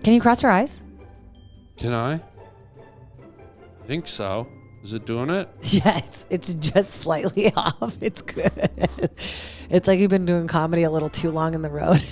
Can you cross your eyes? Can I think so. Is it doing it? Yeah, it's just slightly off. It's good. It's like you've been doing comedy a little too long in the road.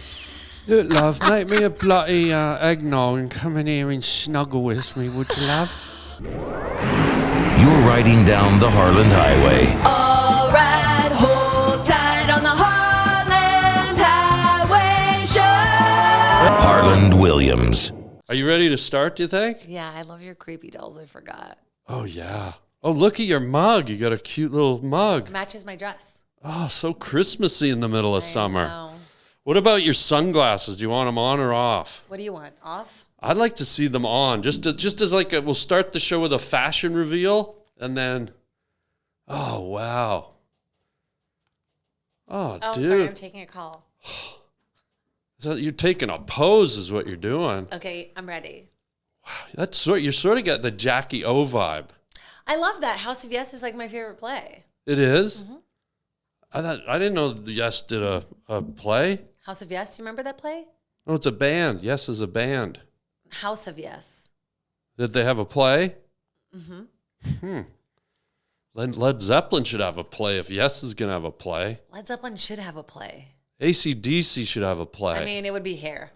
Look, love, make me a bloody eggnog and come in here and snuggle with me, would you, love? You're riding down the Harland Highway. All right, hold tight on the Harland Highway Show. Harland Williams. Are you ready to start, do you think? Yeah, I love your creepy dolls. I forgot. Oh, yeah. Oh, look at your mug. You got a cute little mug. It matches my dress. Oh, so Christmassy in the middle of summer. Know. What about your sunglasses? Do you want them on or off? What do you want? Off? I'd like to see them on. Just as like we'll start the show with a fashion reveal, and then, oh, wow. Oh, dude. Sorry, I'm taking a call. So you're taking a pose is what you're doing. Okay, I'm ready. You sort of got the Jackie O vibe. I love that. House of Yes is like my favorite play. It is? Mm-hmm. I didn't know Yes did a play. House of Yes, you remember that play? No, it's a band. Yes is a band. House of Yes. Did they have a play? Mm-hmm. Led Zeppelin should have a play if Yes is going to have a play. Led Zeppelin should have a play. AC/DC should have a play. I mean, it would be Hair.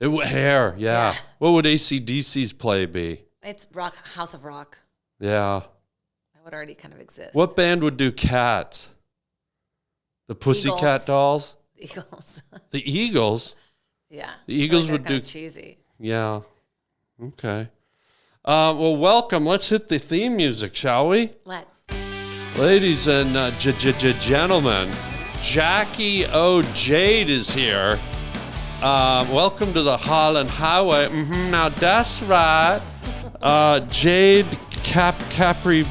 Hair, yeah. What would AC/DC's play be? It's Rock, House of Rock. Yeah. That would already kind of exist. What band would do Cats? The Pussycat Eagles. Dolls? Eagles. The Eagles? Yeah. The Eagles would do cheesy. Yeah. Okay. Well, welcome. Let's hit the theme music, shall we? Let's. Ladies and gentlemen, Jackie O. Jade is here. Welcome to the Harland Highway. Now that's right. Jade Cap. Cut the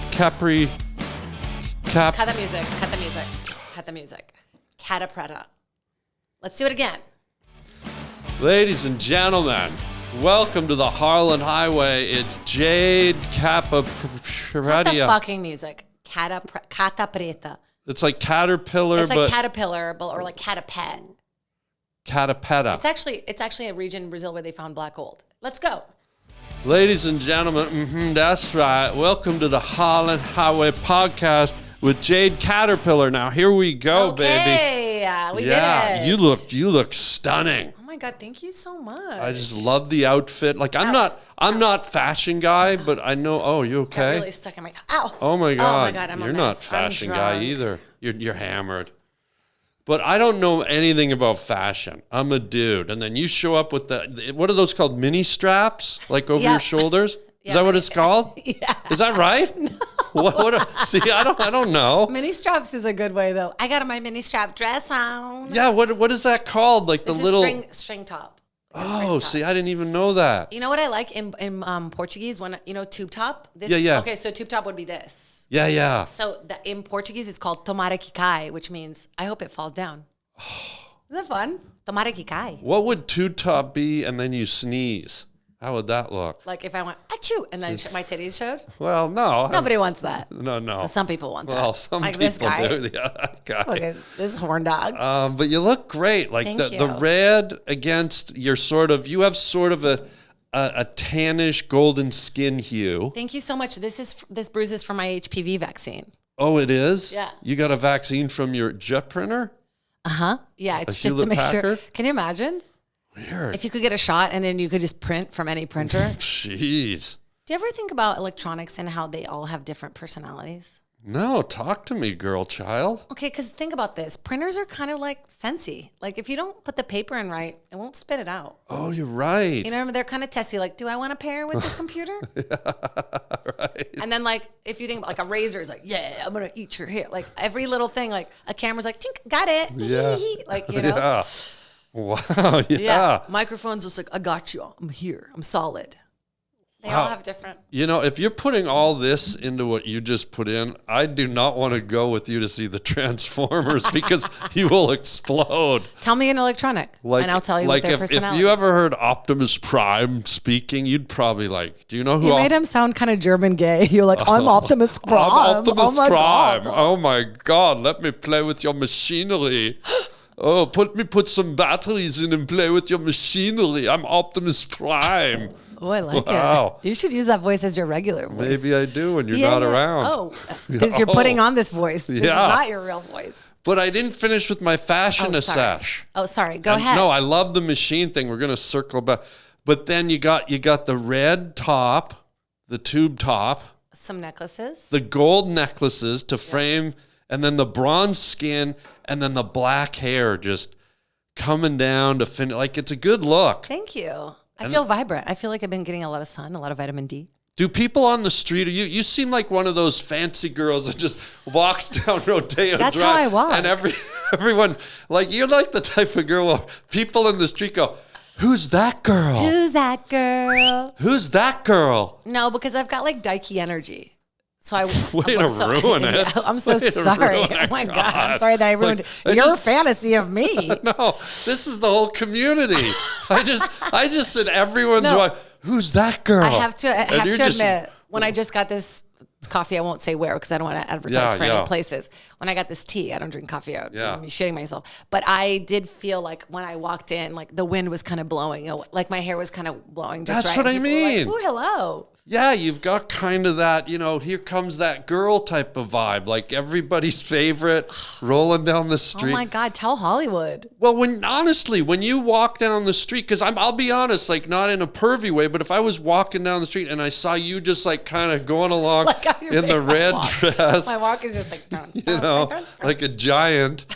music. Cut the music. Cut the music. Catta-Preta. Let's do it again. Ladies and gentlemen, welcome to the Harland Highway. It's Jade Catta-Preta. Cut the fucking music. Catta-Preta. It's like caterpillar, It's like caterpillar, or like catapet. Catta-Preta. It's actually a region in Brazil where they found black gold. Let's go. Ladies and gentlemen, that's right. Welcome to the Harland Highway podcast with Jade Caterpillar. Now here we go, baby. We did it. You look stunning. Oh my God, thank you so much. I just love the outfit. Like I'm not fashion guy, but I know. Oh, you okay? Got really stuck in my. Ow. Oh my God. Oh my God, You're not fashion guy either. You're You're hammered. But I don't know anything about fashion. I'm a dude. And then you show up with what are those called? Mini straps? Like over your shoulders? Is that what it's called? Yeah. Is that right? No. See, I don't know. Mini straps is a good way though. I got my mini strap dress on. Yeah, what is that called? Like this the little string top. Oh, see, I didn't even know that. You know what I like in Portuguese when tube top? Yeah. Okay, so tube top would be this. Yeah. So in Portuguese, it's called tomara que cai, which means I hope it falls down. Isn't that fun? Tomara que cai. What would tube top be and then you sneeze? How would that look? Like if I went, achoo, and then my titties showed? Well, no. Nobody wants that. No. Some people want that. Well, some like people this guy. do. Yeah, that guy. Look at this horn dog. But you look great. Like Thank the red against your you have sort of a tannish golden skin hue. Thank you so much. This bruise is from my HPV vaccine. Oh, it is? Yeah. You got a vaccine from your jet printer? Uh-huh. Yeah, it's just to make sure. Can you imagine? Weird. If you could get a shot and then you could just print from any printer. Jeez. Do you ever think about electronics and how they all have different personalities? No, talk to me, girl child. Okay, because think about this. Printers are kind of like Scentsy. Like if you don't put the paper in right, it won't spit it out. Oh, you're right. You know, they're kind of testy. Like, do I want to pair with this computer? Right. And then like, if you think about like a razor is like, yeah, I'm going to eat your hair. Like every little thing, like a camera's like, tink, got it. Yeah. Like, you know. Yeah. Wow. Yeah. Microphone's just like, I got you. I'm here. I'm solid. They all have different. You know, if you're putting all this into what you just put in, I do not want to go with you to see the Transformers because you will explode. Tell me an electronic, and I'll tell you what their personality. If you ever heard Optimus Prime speaking, you'd probably like, do you know who? You made him sound kind of German gay. You're like, I'm Optimus Prime. I'm Optimus Prime. God. Oh my God, let me play with your machinery. Oh, put some batteries in and play with your machinery. I'm Optimus Prime. Oh, I like Wow. it. You should use that voice as your regular voice. Maybe I do when you're not around. Oh, because you're putting on this voice. This is not your real voice. But I didn't finish with my fashion sesh. Oh, sorry. Go ahead. No, I love the machine thing. We're gonna circle back. But then you got the red top, the tube top, some necklaces, the gold necklaces to frame, and then the bronze skin, and then the black hair just coming down to finish. Like, it's a good look. Thank you. I feel vibrant. I feel like I've been getting a lot of sun, a lot of vitamin D. Do people on the street, you seem like one of those fancy girls that just walks down Rodeo That's Drive. how I walk. And everyone, like, you're like the type of girl where people in the street go, who's that girl? Who's that girl? Who's that girl? No, because I've got like dykey energy. So I Way to ruin it. Yeah, I'm so Way to sorry. ruin Oh it, my God. God. I'm sorry that I ruined your fantasy of me. No, this is the whole community. I just said everyone's like, who's that girl? I have to And you're just- admit, when I just got this coffee, I won't say where because I don't want to advertise for any places. When I got this tea, I don't drink coffee. I'm shitting myself. But I did feel like when I walked in, like the wind was kind of blowing. Like my hair was kind of blowing just That's right. what I mean. Like, ooh, hello. Yeah, you've got kind of that, here comes that girl type of vibe, like everybody's favorite rolling down the street. Oh my God, tell Hollywood. Well, honestly, when you walk down the street, because I'll be honest, like not in a pervy way, but if I was walking down the street and I saw you just like kind of going along Like in the red dress, My walk is just like, dun, like a giant,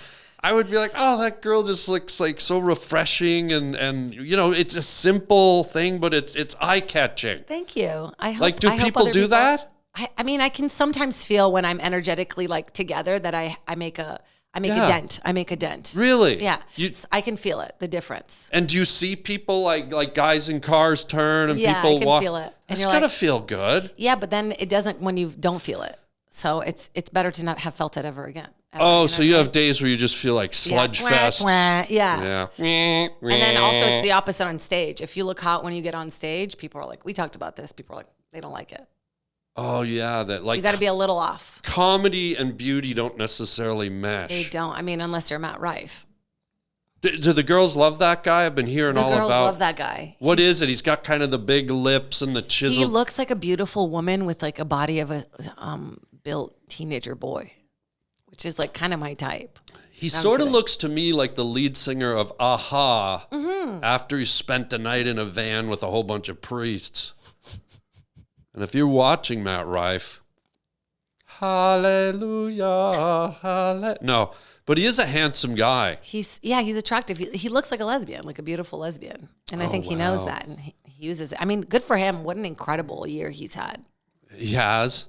I would be like, oh, that girl just looks like so refreshing, and it's a simple thing, but it's eye catching. Thank you. I hope. Like, do people do that? I mean, I can sometimes feel when I'm energetically like together that I make a dent. I make a dent. Really? Yeah. I can feel it, the difference. And do you see people like guys in cars turn and people I can walk? feel it. And It's you're gotta like, feel good. Yeah, but then it doesn't when you don't feel it. So it's better to not have felt it ever again. So you have days where you just feel like sludge fest. Yeah. Yeah. And then also it's the opposite on stage. If you look hot when you get on stage, people are like, we talked about this. People are like, they don't like it. Oh yeah, that like You got to be a little off. comedy and beauty don't necessarily mesh. They don't. I mean, unless you're Matt Rife. Do the girls love that guy? I've been hearing The all girls about. love that guy. What is it? He's got kind of the big lips and the chisel. He looks like a beautiful woman with like a body of a built teenager boy, which is like kind of my type. He sort of looks to me like the lead singer of Aha Mm-hmm. after he spent the night in a van with a whole bunch of priests. And if you're watching Matt Rife, hallelujah, hallelujah. No, but he is a handsome guy. He's attractive. He looks like a lesbian, like a beautiful lesbian. And I think he knows that. And he uses it. I mean, good for him. What an incredible year he's had. He has.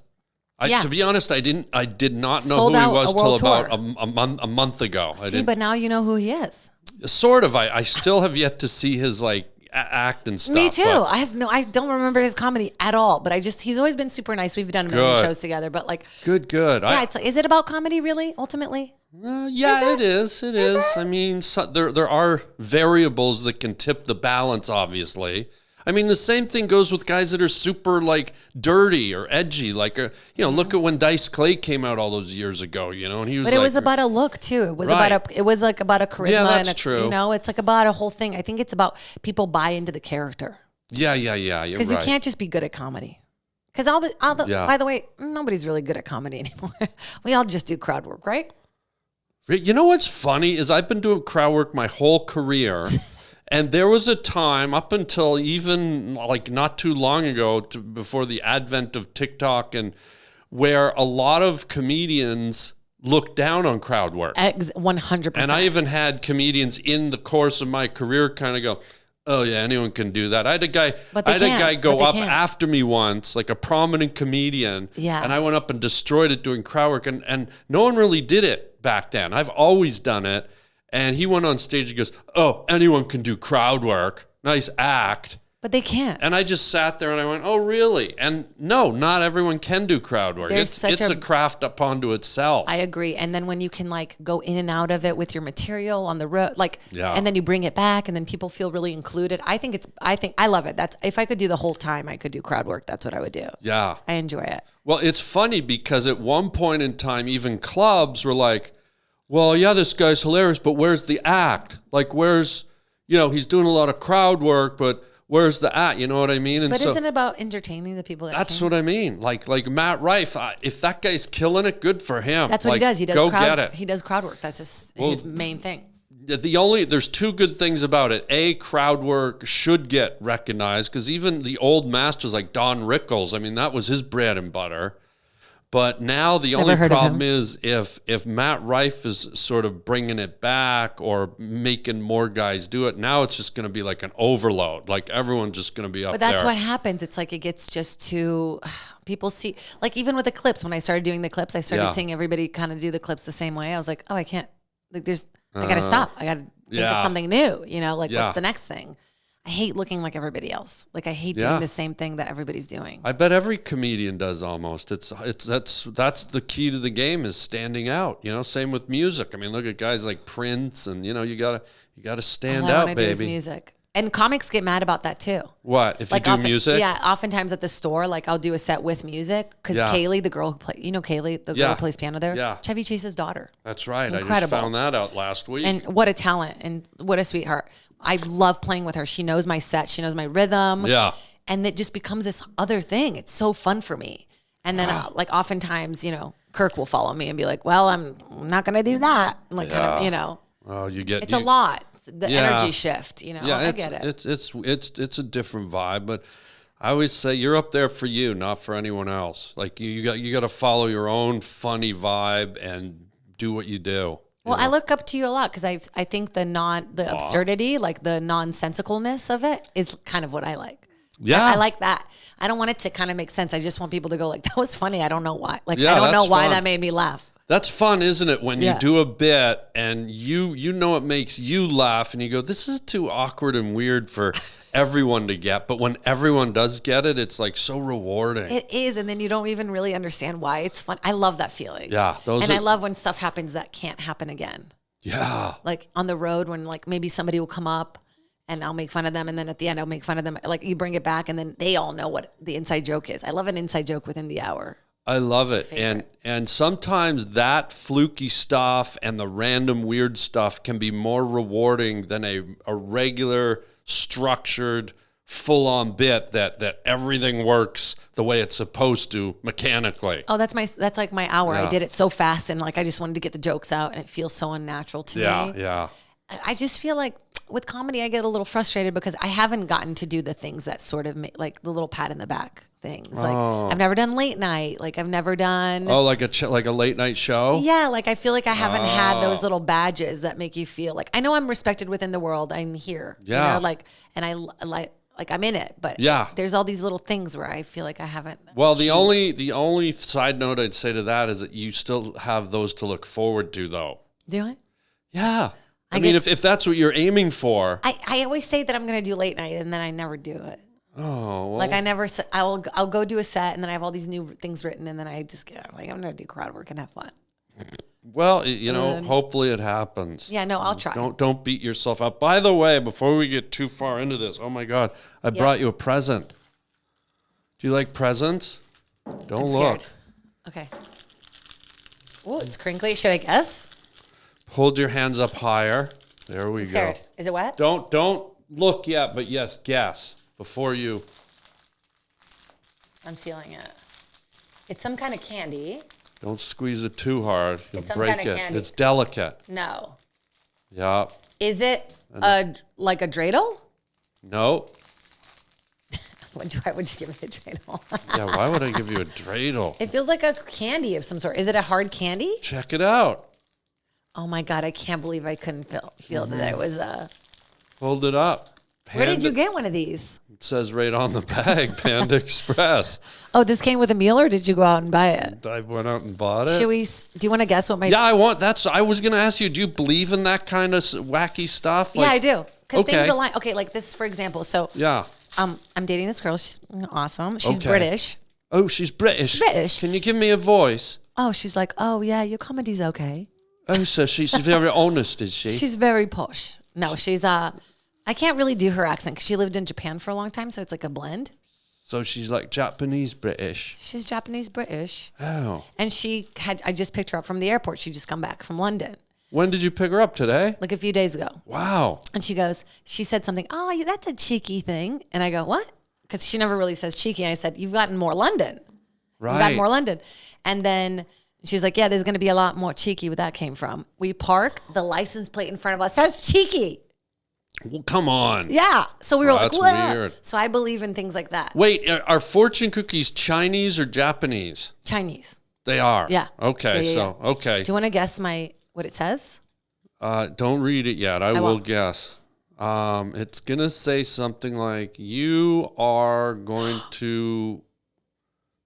Yeah. To be honest, I did not know Sold who he out was a till world about tour. a month ago. See, but now you know who he is. Sort of. I still have yet to see his like act and stuff. Me too. but- I don't remember his comedy at all, but he's always been super nice. We've done a million Good. shows together, but like, Good. yeah, is it about comedy really, ultimately? Yeah, it is. It is. I mean, there are variables that can tip the balance, obviously. I mean, the same thing goes with guys that are super like dirty or edgy. Like, look at when Dice Clay came out all those years ago. And he was. But it was about a look too. It was about a charisma. Yeah, that's and true. It's like about a whole thing. I think it's about people buy into the character. Yeah. You're Because right. you can't just be good at comedy. Because Yeah. by the way, nobody's really good at comedy anymore. We all just do crowd work, right? You know what's funny is I've been doing crowd work my whole career. And there was a time up until even like not too long ago, before the advent of TikTok, and where a lot of comedians looked down on crowd work. 100%. And I even had comedians in the course of my career kind of go, oh yeah, anyone can do that. I had a guy go up after me once, like a prominent comedian. Yeah. And I went up and destroyed it doing crowd work. And no one really did it back then. I've always done it. And he went on stage and goes, oh, anyone can do crowd work. Nice act. But they can't. And I just sat there and I went, oh, really? And no, not everyone can do crowd work. It's a craft up onto itself. I agree. And then when you can like go in and out of it with your material on the road, and then you bring it back and then people feel really included. I think I love it. If I could do the whole time, I could do crowd work. That's what I would do. Yeah. I enjoy it. Well, it's funny because at one point in time, even clubs were like, well, yeah, this guy's hilarious, but where's the act? Like, where's, he's doing a lot of crowd work, but where's the act? You know what I mean? And but isn't it about entertaining the people that that's came? what I mean. Like Matt Rife, if that guy's killing it, good for him. That's what he does. He does go crowd, get it. He does crowd work. That's his main thing. There's two good things about it. A, crowd work should get recognized because even the old masters like Don Rickles, I mean, that was his bread and butter. But now the only problem is if Matt Rife is sort of bringing it back or making more guys do it, now it's just going to be like an overload. Like everyone's just going to be up there. But that's what happens. It's like it gets just too, people see, like even with the clips, when I started doing the clips, I started seeing everybody kind of do the clips the same way. I was like, oh, I can't, like I got to stop. I got to think of something new, what's the next thing? I hate looking like everybody else. Like I hate doing the same thing that everybody's doing. I bet every comedian does almost. That's the key to the game is standing out. Same with music. I mean, look at guys like Prince, and you gotta stand out, baby. Do is music, and comics get mad about that too. What if you do music? Yeah, oftentimes at the store, like I'll do a set with music because Kaylee, the girl who plays, Kaylee, the girl who plays piano there, Chevy Chase's daughter. That's right. Incredible. I just found that out last week. And what a talent, and what a sweetheart. I love playing with her. She knows my set. She knows my rhythm. Yeah. And it just becomes this other thing. It's so fun for me. And then oftentimes, Kirk will follow me and be like, well, I'm not going to do that. I'm like, kind of, Oh, it's a lot. The energy shift, I get it. It's a different vibe, but I always say you're up there for you, not for anyone else. Like you got to follow your own funny vibe and do what you do. Well, I look up to you a lot because I think the absurdity, like the nonsensicalness of it is kind of what I like. Yeah. I like that. I don't want it to kind of make sense. I just want people to go like, that was funny. I don't know why. Like, I don't know why that made me laugh. That's fun, isn't it? When you do a bit and you know it makes you laugh and you go, this is too awkward and weird for everyone to get. But when everyone does get it, it's like so rewarding. It is. And then you don't even really understand why it's fun. I love that feeling. Yeah. I love when stuff happens that can't happen again. Yeah. Like on the road when like maybe somebody will come up and I'll make fun of them. And then at the end, I'll make fun of them. Like you bring it back and then they all know what the inside joke is. I love an inside joke within the hour. I love it. And sometimes that fluky stuff and the random weird stuff can be more rewarding than a regular structured full-on bit that everything works the way it's supposed to mechanically. Oh, that's like my hour. Yeah. I did it so fast and like I just wanted to get the jokes out and it feels so unnatural to me. Yeah. I just feel like with comedy I get a little frustrated because I haven't gotten to do the things that sort of like the little pat in the back things. Like I've never done late night. Like I've never done like a late night show. Yeah, like I feel like I haven't had those little badges that make you feel like I know I'm respected within the world. I'm here. Yeah. And I like I'm in it. But there's all these little things where I feel like I haven't. Well, the only side note I'd say to that is that you still have those to look forward to, though. Do I? Yeah. I mean, if that's what you're aiming for. I always say that I'm going to do late night, and then I never do it. Oh. Well. Like I'll go do a set, and then I have all these new things written, and then I'm going to do crowd work and have fun. Well, hopefully it happens. Yeah, no, I'll try. Don't beat yourself up. By the way, before we get too far into this, oh my God, I brought you a present. Do you like presents? Don't look. Okay. Oh, it's crinkly. Should I guess? Hold your hands up higher. There we go. Scared. Is it wet? Don't look yet, but yes, guess before you. I'm feeling it. It's some kind of candy. Don't squeeze it too hard. You'll break it. Candy. It's delicate. No. Yeah. Is it like a dreidel? No. Why would you give me a dreidel? Yeah, why would I give you a dreidel? It feels like a candy of some sort. Is it a hard candy? Check it out. Oh my God, I can't believe I couldn't feel that it was Hold it up. Where did you get one of these? It says right on the bag, Panda Express. Oh, this came with a meal, or did you go out and buy it? I went out and bought it. Do you want to guess what my... Yeah, I was going to ask you, do you believe in that kind of wacky stuff? Yeah, I do. Because things align. Okay, like this, for example. So, yeah. I'm dating this girl. She's awesome. She's British. Oh, she's British. She's British. Can you give me a voice? Oh, she's like, oh, yeah, your comedy's okay. Oh, so she's very honest, is she? She's very posh. No, she's I can't really do her accent because she lived in Japan for a long time, so it's like a blend. So she's like Japanese British. She's Japanese British. Oh. And I just picked her up from the airport. She just come back from London. When did you pick her up today? Like a few days ago. Wow. And she said something, oh, that's a cheeky thing. And I go, what? Because she never really says cheeky. And I said, you've gotten more London. Right. You've gotten more London. And then she's like, yeah, there's going to be a lot more cheeky where that came from. We park, the license plate in front of us says cheeky. Well, come on. Yeah. So we were like, that's what? weird. So I believe in things like that. Wait, are fortune cookies Chinese or Japanese? Chinese. They are. Yeah. Okay. Yeah. Okay. Do you want to guess what it says? Don't read it yet. I will guess. It's going to say something like, you are going to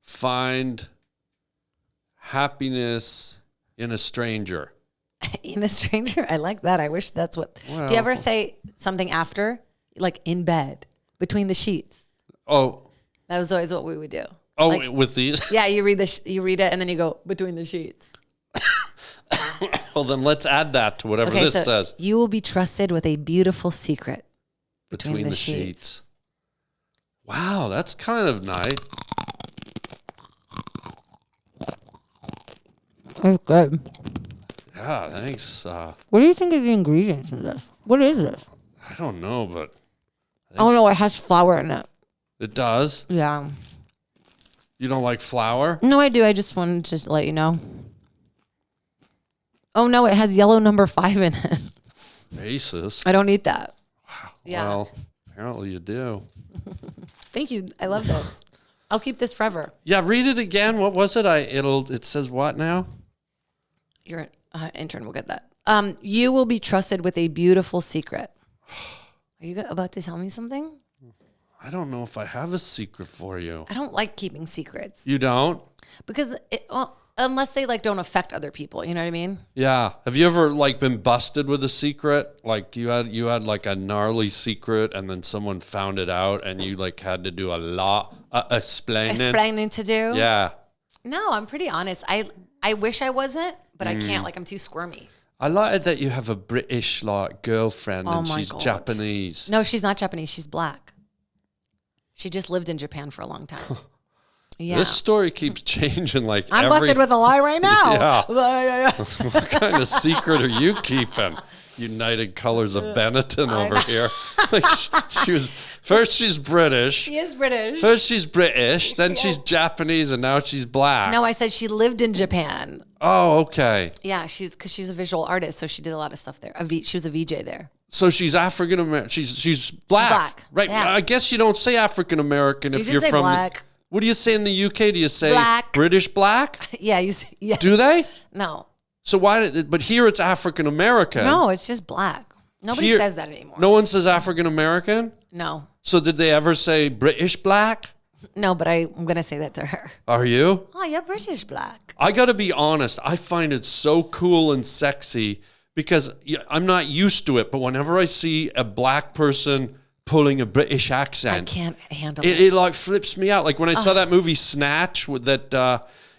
find happiness in a stranger. In a stranger? I like that. I wish that's what. Well, do you ever say something after? Like in bed, between the sheets? Oh. That was always what we would do. Oh, like, with these? Yeah, you read it and then you go between the sheets. Well, then let's add that to whatever this says. You will be trusted with a beautiful secret between the sheets. Wow, that's kind of nice. That's good. Yeah, thanks. What do you think of the ingredients in this? What is this? I don't know, but... Oh, no, it has flour in it. It does? Yeah. You don't like flour? No, I do. I just wanted to let you know. Oh, no, it has yellow number 5 in it. Racist. I don't eat that. Wow. Yeah. Well, apparently you do. Thank you. I love this. I'll keep this forever. Yeah, read it again. What was it? It says what now? Your intern will get that. You will be trusted with a beautiful secret. Are you about to tell me something? I don't know if I have a secret for you. I don't like keeping secrets. You don't? Because unless they don't affect other people, you know what I mean? Yeah. Have you ever been busted with a secret? Like you had a gnarly secret and then someone found it out and you had to do a lot explaining to do? Yeah. No, I'm pretty honest. I wish I wasn't, but I can't. I'm too squirmy. I like it that you have a British girlfriend and she's God. Japanese. No, she's not Japanese. She's black. She just lived in Japan for a long time. Yeah. This story keeps changing. I'm busted with a lie right now. Yeah. What kind of secret are you keeping? United Colors of Benetton over here. She's British. She is British. First she's British, then she's Japanese, and now she's black. No, I said she lived in Japan. Oh, okay. Yeah, because she's a visual artist, so she did a lot of stuff there. She was a VJ there. So she's African American. She's black. Black. Right. Yeah. I guess you don't say African American if you're say from black. What do you say in the UK? Do you say black. British black? Yeah, you say, yeah. Do they? No. So but here it's African American. No, it's just black. Nobody says that anymore. No one says African American? No. So did they ever say British black? No, but I'm going to say that to her. Are you? Oh, you're British black. I got to be honest. I find it so cool and sexy because I'm not used to it. But whenever I see a black person pulling a British accent, I can't handle it. It flips me out. Like when I saw that movie Snatch with that,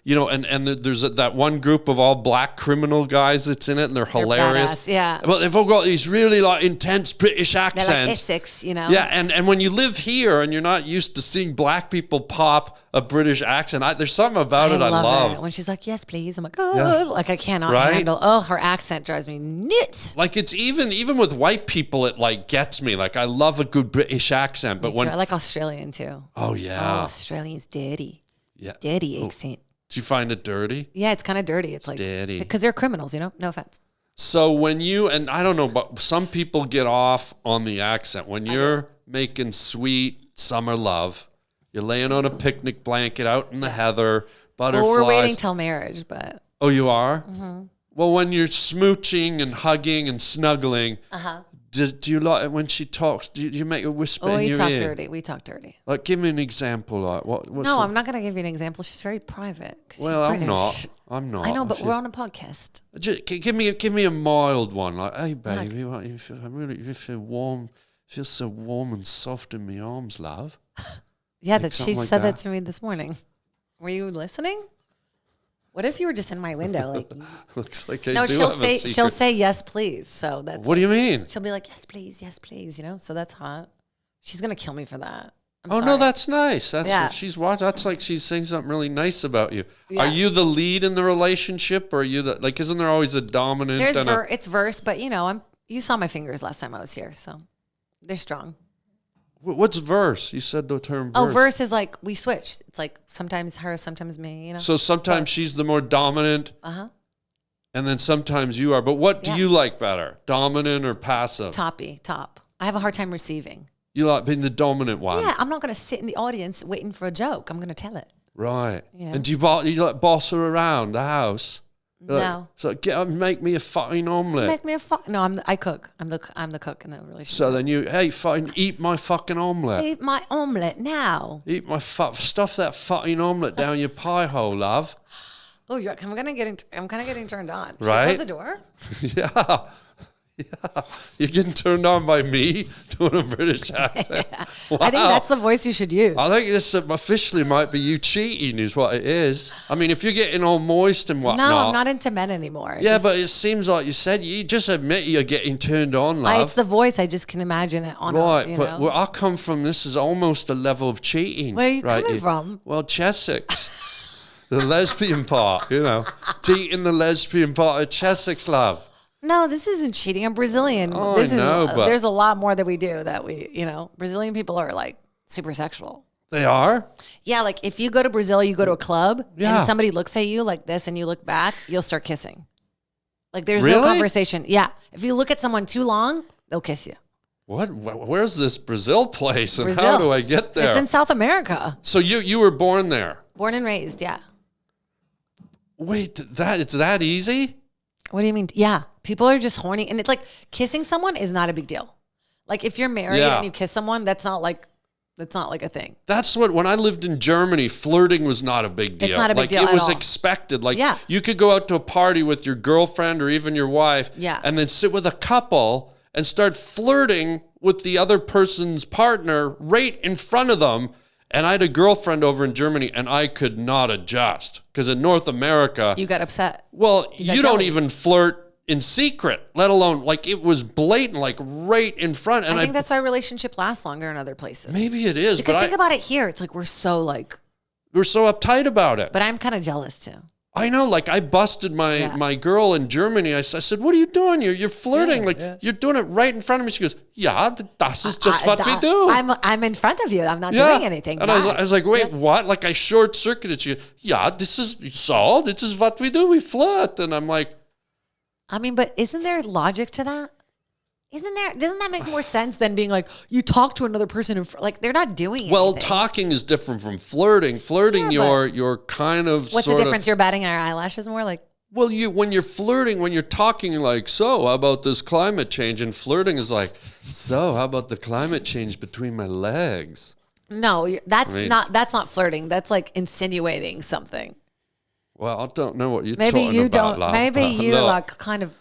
and there's that one group of all black criminal guys that's in it, and they're hilarious. Badass, yeah. But they've all got these really intense British accents. They're like Essex, Yeah, and when you live here and you're not used to seeing black people pop a British accent, there's something about it I love. It. When she's like, yes, please. I'm like, oh, I cannot handle. Oh, her accent drives me nuts. It's even with white people, it gets me. I love a good British accent. But I like Australian too. Oh, yeah. Oh, Australian's dirty. Yeah. Dirty accent. Did you find it dirty? Yeah, it's kind of dirty. It's dirty. Because they're criminals, No offense. So when and I don't know, but some people get off on the accent. When you're making sweet summer love, you're laying on a picnic blanket out in the heather, butterflies. Well, we're waiting till marriage, but. Oh, you are? Mm-hmm. Well, when you're smooching and hugging and snuggling, do you like when she talks? Do you make a whisper in your ear? Dirty. We talk dirty. Give me an example. No, I'm not going to give you an example. She's very private. Well, I'm not. I know, but we're on a podcast. Give me a mild one. Hey, baby, you feel warm. Feels so warm and soft in my arms, love. Yeah, she said that to me this morning. Were you listening? What if you were just in my window? Looks like she'll say yes, please. So that's. What do you mean? She'll be like, yes, please, yes, please. So that's hot. She's gonna kill me for that. Oh, no, that's nice. That's what she's watching. That's like she's saying something really nice about you. Yeah. Are you the lead in the relationship, or are you the, like, isn't there always a dominant? It's verse, but you saw my fingers last time I was here, so they're strong. What's verse? You said the term verse. Oh, verse is like we switch. It's like sometimes her, sometimes me, So sometimes she's the more dominant. Uh-huh. And then sometimes you are. But what do you like better? Dominant or passive? Top. I have a hard time receiving. You like being the dominant one? Yeah, I'm not going to sit in the audience waiting for a joke. I'm going to tell it. Right. Yeah. And do you like boss her around the house? No. So make me a fucking omelette. No, I cook. I'm the cook in the relationship. So then fucking eat my fucking omelette. Eat my omelette now. Eat my stuff that fucking omelette down your pie hole, love. Oh, I'm kind of getting turned on. Right. Close the door. Yeah. Yeah, you're getting turned on by me doing a British accent. Yeah. Wow. I think that's the voice you should use. I think this officially might be you cheating is what it is. I mean, if you're getting all moist and whatnot. No, I'm not into men anymore. Yeah, but it seems like you just admit you're getting turned on, love. It's the voice. I just can imagine it on. Right, but where I come from, this is almost a level of cheating. Where are you coming from? Well, Chessex. The lesbian part, cheating the lesbian part of Chessex, love. No, this isn't cheating. I'm Brazilian. Oh, but there's a lot more that we do that Brazilian people are like super sexual. They are? Yeah, like if you go to Brazil, you go to a club and somebody looks at you like this and you look back, you'll start kissing. Like there's no conversation. Yeah. If you look at someone too long, they'll kiss you. What? Where's this Brazil place and how do I get there? It's in South America. So you were born there? Born and raised, yeah. Wait, it's that easy? What do you mean? Yeah. People are just horny. And it's like kissing someone is not a big deal. Like if you're married and you kiss someone, that's not like a thing. That's when I lived in Germany, flirting was not a big deal. It's not a big deal It was all. expected. Like you could go out to a party with your girlfriend or even your wife and then sit with a couple and start flirting with the other person's partner right in front of them. And I had a girlfriend over in Germany, and I could not adjust because in North America, you got upset. Well, you don't even flirt in secret, let alone like it was blatant, like right in front. And I think that's why relationship lasts longer in other places. Maybe it is, because think about it here. It's like we're so uptight about it. But I'm kind of jealous too. I know, like I busted my girl in Germany. I said, "What are you doing? You're flirting. You're doing it right in front of me." She goes, "Yeah, das is just what we do." I'm in front of you. I'm not doing anything. And I was like, "Wait, what?" Like I short circuited you. Yeah, this is what we do. We flirt, and I'm like, I mean, but isn't there logic to that? Doesn't that make more sense than being like, you talk to another person and like they're not doing anything? Well, talking is different from flirting. Flirting, you're kind of. What's the difference? You're batting our eyelashes more, like. Well, when you're flirting, when you're talking, like, so how about this climate change? And flirting is like, so how about the climate change between my legs? No, that's not flirting. That's like insinuating something. Well, I don't know what you're talking about. Maybe you're like kind of.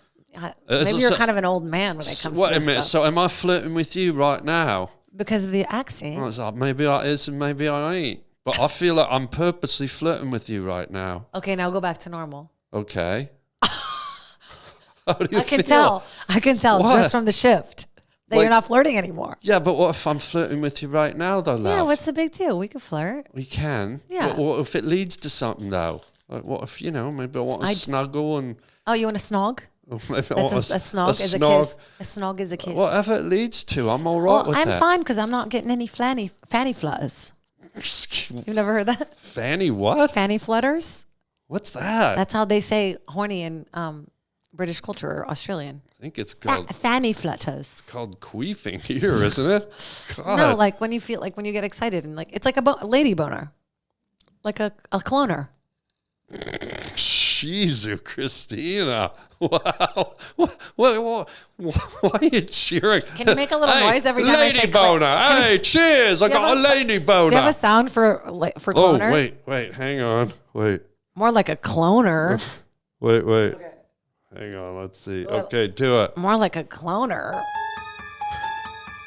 Maybe you're kind of an old man when it comes to this stuff. So am I flirting with you right now? Because of the accent. Oh, so maybe I is and maybe I ain't. But I feel like I'm purposely flirting with you right now. Okay, now go back to normal. Okay. How do you feel? I can tell what? Just from the shift that you're not flirting anymore. Yeah, but what if I'm flirting with you right now though, love? Yeah, what's the big deal? We can flirt. We can? Yeah. What if it leads to something though? Like what if, maybe I want to snuggle and... Oh, you want to snog? A snog is a kiss. A snog is a kiss. Whatever it leads to, I'm all right with I'm that. I'm fine because I'm not getting any fanny flutters. You've never heard that? Fanny what? Fanny flutters. What's that? That's how they say horny in British culture or Australian. I think it's called... fanny flutters. It's called queefing here, isn't it? God. No, like when you get excited and like, it's like a lady boner. Like a cloner. Jesus, Christina. Wow. Why are you cheering? Can you make a little noise every time I say lady boner? Hey, cheers. I got a lady boner. Do you have a sound for cloner? Oh, wait. Hang on. Wait. More like a cloner. Wait. Okay. Hang on. Let's see. Okay, do it. More like a cloner.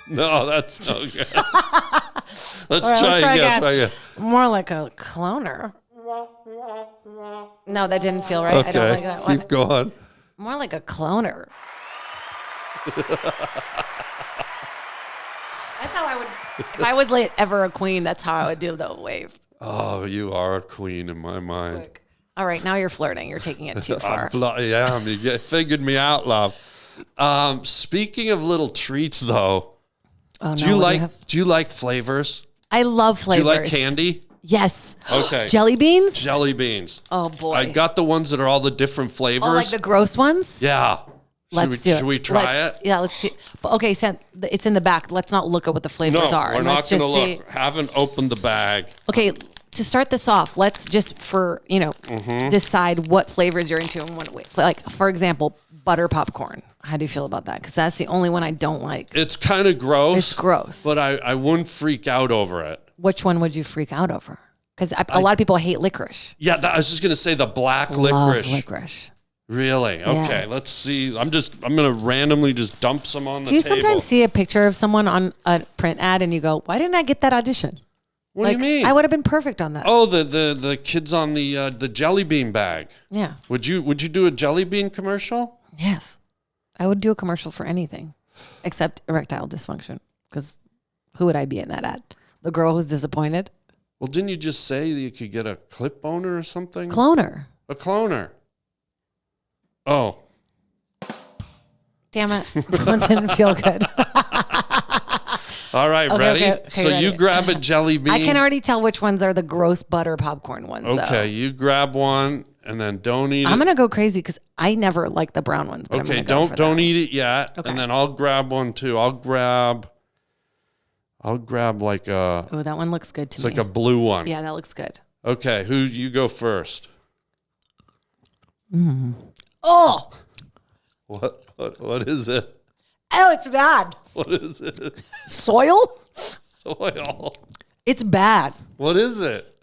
No, that's no good. Let's try again. More like a cloner. No, that didn't feel right. Okay. I don't like that one. Keep going. More like a cloner. That's how I would, if I was like ever a queen, that's how I would do the wave. Oh, you are a queen in my mind. Quick. All right, now you're flirting. You're taking it too far. Yeah, you figured me out, love. Speaking of little treats, though, Oh, no, do you like flavors? I love flavors. Do you like candy? Yes. Okay. Jelly beans? Jelly beans. Oh, boy. I got the ones that are all the different flavors. Oh, like the gross ones? Yeah. Let's do it. Should we try it? Yeah, let's see. But okay, it's in the back. Let's not look at what the flavors are. We're not Let's going to just look. Haven't opened the bag. Okay, to start this off, let's just decide what flavors you're into and what. Like, for example, butter popcorn. How do you feel about that? Because that's the only one I don't like. It's kind of gross. It's gross. But I wouldn't freak out over it. Which one would you freak out over? Because a lot of people hate licorice. Yeah, I was just going to say the black Love licorice. licorice. Really? Okay, let's see. I'm going to randomly just dump some on the table. Do you sometimes see a picture of someone on a print ad and you go, why didn't I get that audition? What do you mean? I would have been perfect on that. Oh, the kids on the jelly bean bag. Yeah. Would you do a jelly bean commercial? Yes. I would do a commercial for anything except erectile dysfunction. Because who would I be in that ad? The girl who's disappointed? Well, didn't you just say that you could get a clip owner or something? Cloner. A cloner. Oh. Damn it. That one didn't feel good. All right, ready? Okay, so ready. You grab a jelly bean. I can already tell which ones are the gross butter popcorn ones. Okay, you grab one and then don't eat it. I'm going to go crazy because I never like the brown ones. But Okay, I'm gonna go don't eat it yet. Okay. And then I'll grab one too. I'll grab like a. Oh, that one looks good to me. It's like a blue one. Yeah, that looks good. Okay, you go first? Oh, What is it? oh, it's bad. What is it? Soil? Soil. It's bad. What is it?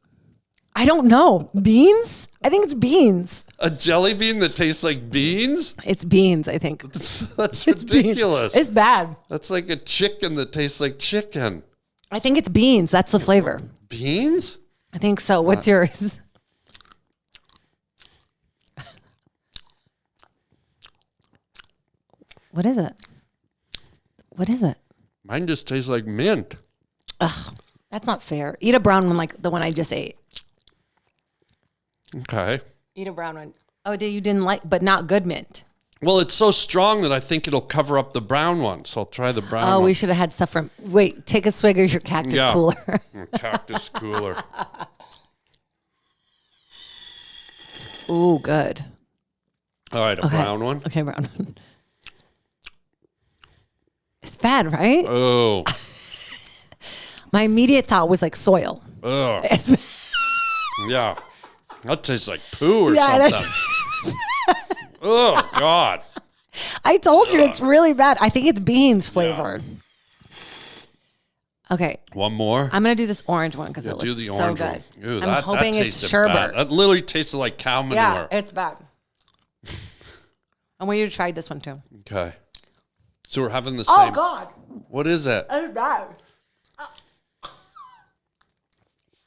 I don't know. Beans? I think it's beans. A jelly bean that tastes like beans? It's beans, I think. That's It's ridiculous. beans. It's bad. That's like a chicken that tastes like chicken. I think it's beans. That's the flavor. Beans? I think so. What's yours? What is it? What is it? Mine just tastes like mint. Ugh, that's not fair. Eat a brown one like the one I just ate. Okay. Eat a brown one. Oh, you didn't like, but not good mint. Well, it's so strong that I think it'll cover up the brown one. So I'll try the brown one. Oh, we should have had stuff from. Wait, take a swig of your cactus cooler. Cactus cooler. Ooh, good. All right, a brown one. Okay, brown one. It's bad, right? Oh. My immediate thought was like soil. Ugh. It's- Yeah. That tastes like poo or Yeah, something. Oh, God. I told you it's really bad. I think it's beans flavored. Okay. One more? I'm going to do this orange one because it looks so orange good. one. Ooh, I'm hoping that it's tasted sherbet. bad. That literally tasted like cow manure. Yeah, it's bad. I want you to try this one too. Okay. So we're having the same. Oh, God. What is it? It's bad.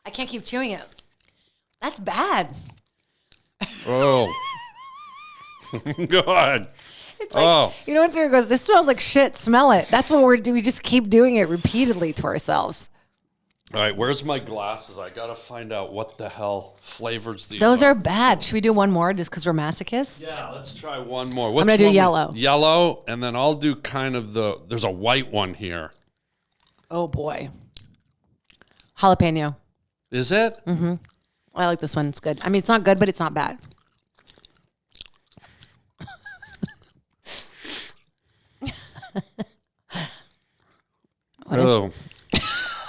I can't keep chewing it. That's bad. Oh. God. It's like, you know, when Sarah goes, this smells like shit, smell it. That's what we're doing. We just keep doing it repeatedly to ourselves. All right, where's my glasses? I got to find out what the hell flavors these Those are bad. Should we do one more just because we're masochists? Yeah, let's try one more. I'm going to do yellow. Yellow, and then I'll do kind of there's a white one here. Oh, boy. Jalapeno. Is it? Mm-hmm. I like this one. It's good. I mean, it's not good, but it's not bad. Oh.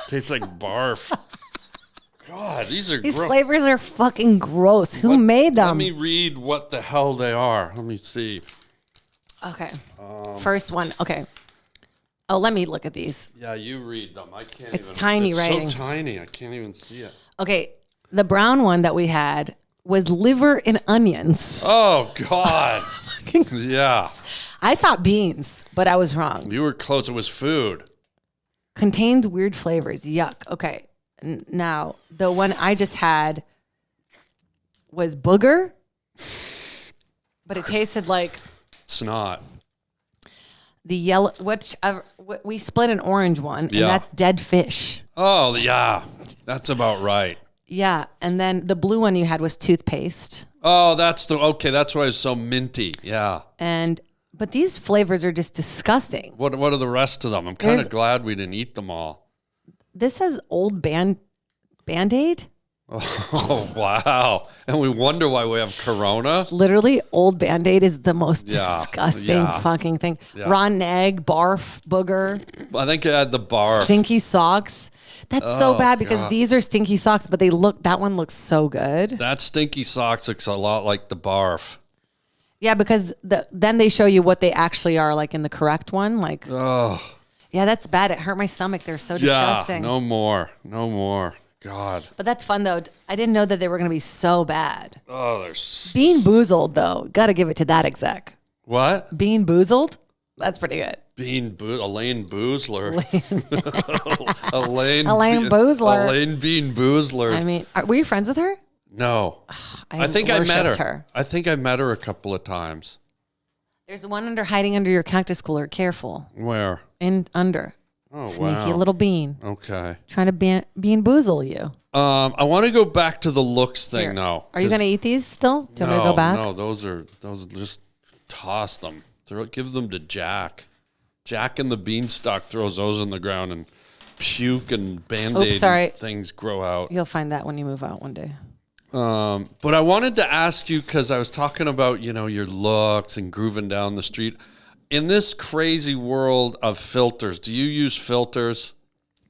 Tastes like barf. God, these These flavors are fucking gross. Who made them? Let me read what the hell they are. Let me see. Okay. First one. Okay. Oh, let me look at these. Yeah, you read them. I can't It's even. tiny writing. It's so tiny. I can't even see it. Okay. The brown one that we had was liver and onions. Oh, God. Yeah. I thought beans, but I was wrong. You were close. It was food. Contained weird flavors. Yuck. Okay. Now, the one I just had was booger, but it tasted like Snot. the yellow. We split an orange one, and that's dead fish. Oh, yeah. That's about right. Yeah, and then the blue one you had was toothpaste. Oh, that's why it's so minty. Yeah. But these flavors are just disgusting. What are the rest of them? I'm kind of glad we didn't eat them all. This says old Band-Aid. Oh, wow. And we wonder why we have Corona. Literally, old Band-Aid is the most disgusting fucking thing. Yeah. Rotten egg, barf, booger. I think it had the barf. Stinky socks. That's so bad because these are stinky socks, but that one looks so good. That stinky socks looks a lot like the barf. Yeah, because then they show you what they actually are, like in the correct one. Like, yeah, that's bad. It hurt my stomach. They're so disgusting. Yeah, no more. God. But that's fun, though. I didn't know that they were going to be so bad. Oh, they're... Bean Boozled, though. Got to give it to that exec. What? Bean Boozled? That's pretty good. Elaine Boozler. Elaine Boozler. Elaine Bean Boozler. I mean, were you friends with her? No. I think I met her. I think I met her a couple of times. There's one hiding under your cactus cooler. Careful. Where? Under. Oh, Sneaky wow. little bean. Okay. Trying to bean boozle you. I want to go back to the looks thing now. Are you going to eat these still? Do you want me to go back? No, those are just toss them. Give them to Jack. Jack and the Beanstalk throws those in the ground and puke and Band-Aid things grow out. You'll find that when you move out one day. But I wanted to ask you, because I was talking about, your looks and grooving down the street. In this crazy world of filters, do you use filters?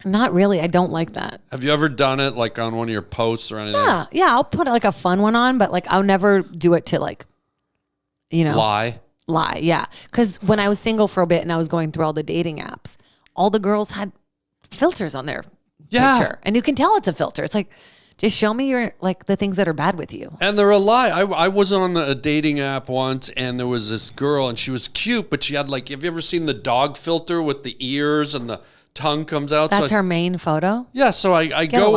Not really. I don't like that. Have you ever done it like on one of your posts or anything? Yeah. I'll put like a fun one on, but like I'll never do it to like, lie. Yeah. Because when I was single for a bit and I was going through all the dating apps, all the girls had filters on their picture, and you can tell it's a filter. It's like, just show me the things that are bad with you. And they're a lie. I was on a dating app once, and there was this girl, and she was cute, but she had have you ever seen the dog filter with the ears and the tongue comes out? That's her main photo? Yeah, so I go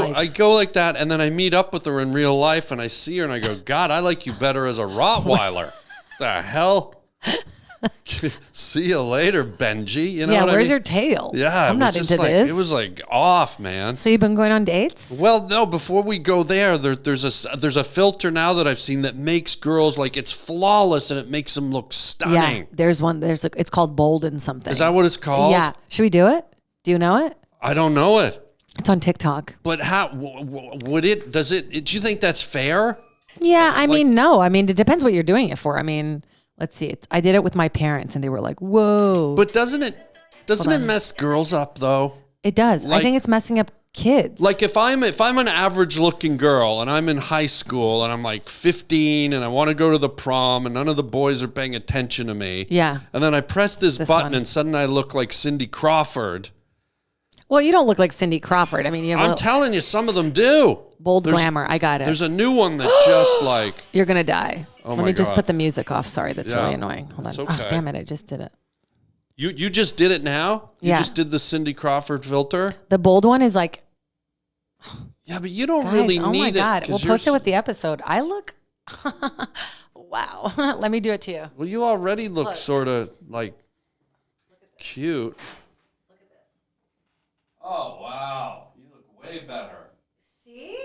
like that, and then I meet up with her in real life, and I see her, and I go, God, I like you better as a Rottweiler. The hell? See you later, Benji. You know what where's I mean? your tail? Yeah, I'm not into this. It was off, man. So you've been going on dates? Well, no. Before we go there's a filter now that I've seen that makes girls it's flawless and it makes them look stunning. Yeah, there's one. It's called Bold and something. Is that what it's called? Yeah. Should we do it? Do you know it? I don't know it. It's on TikTok. But how would it? Do you think that's fair? Yeah, I mean, no. I mean, it depends what you're doing it for. I mean. Let's see. I did it with my parents, and they were like, "Whoa!" But doesn't it mess girls up though? It does. I think it's messing up kids. Like if I'm an average looking girl and I'm in high school and I'm 15 and I want to go to the prom and none of the boys are paying attention to me. Yeah. And then I press this button and suddenly I look like Cindy Crawford. Well, you don't look like Cindy Crawford. I mean, I'm telling you, some of them do. Bold glamour. I got it. There's a new one that just You're going to die. Oh Let me just put the music off. Sorry, that's really annoying. Hold on. Okay. Oh, damn it. I just did it. You just did it now? You just did the Cindy Crawford filter? The bold one is like... Yeah, but you don't really need it. Oh my God. We'll post it with the episode. I look... Wow. Let me do it to you. Well, you already look sort of cute. Look at this. Oh, wow. You look way better. See?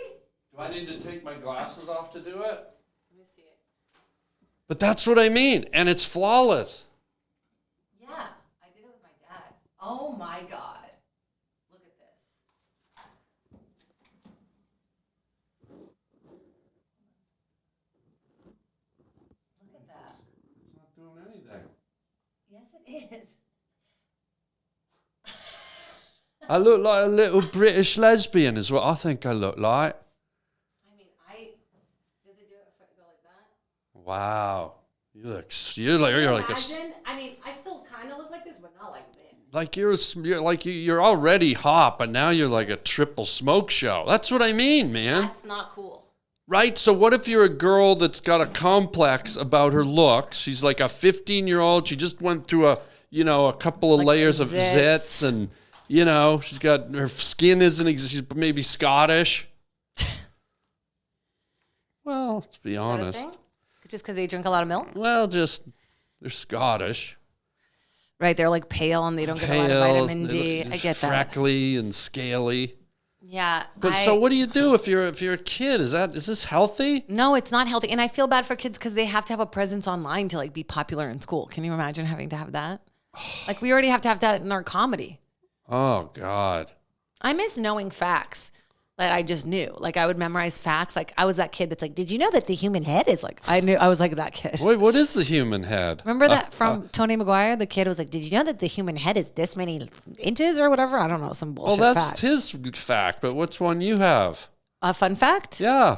Do I need to take my glasses off to do it? Let me see it. But that's what I mean. And it's flawless. Yeah. I did it with my dad. Oh my God. Look at this. Look at that. It's not doing anything. Yes, it is. I look like a little British lesbian is what I think I look like. I mean, does it do it if I go like that? Wow. You're like Imagine, I mean, I still kind of look like this, but not like this. You're already hot, but now you're like a triple smoke show. That's what I mean, man. That's not cool. Right? So what if you're a girl that's got a complex about her looks? She's like a 15-year-old. She just went through a couple of layers of zits and she's got her skin she's maybe Scottish. Well, let's be honest. Just because they drink a lot of milk? Well, they're Scottish. Right, they're like pale and they don't get a lot of vitamin D. I get that. Freckly and scaly. Yeah. But so what do you do if you're a kid? Is this healthy? No, it's not healthy. And I feel bad for kids because they have to have a presence online to like be popular in school. Can you imagine having to have that? Like we already have to have that in our comedy. Oh God. I miss knowing facts that I just knew. Like I would memorize facts. Like I was that kid that's like, did you know that the human head is like, I was like that kid. Wait, what is the human head? Remember that from Tony Maguire? The kid was like, did you know that the human head is this many inches or whatever? I don't know, some bullshit Well, that's fact. his fact, but which one you have? A fun fact? Yeah.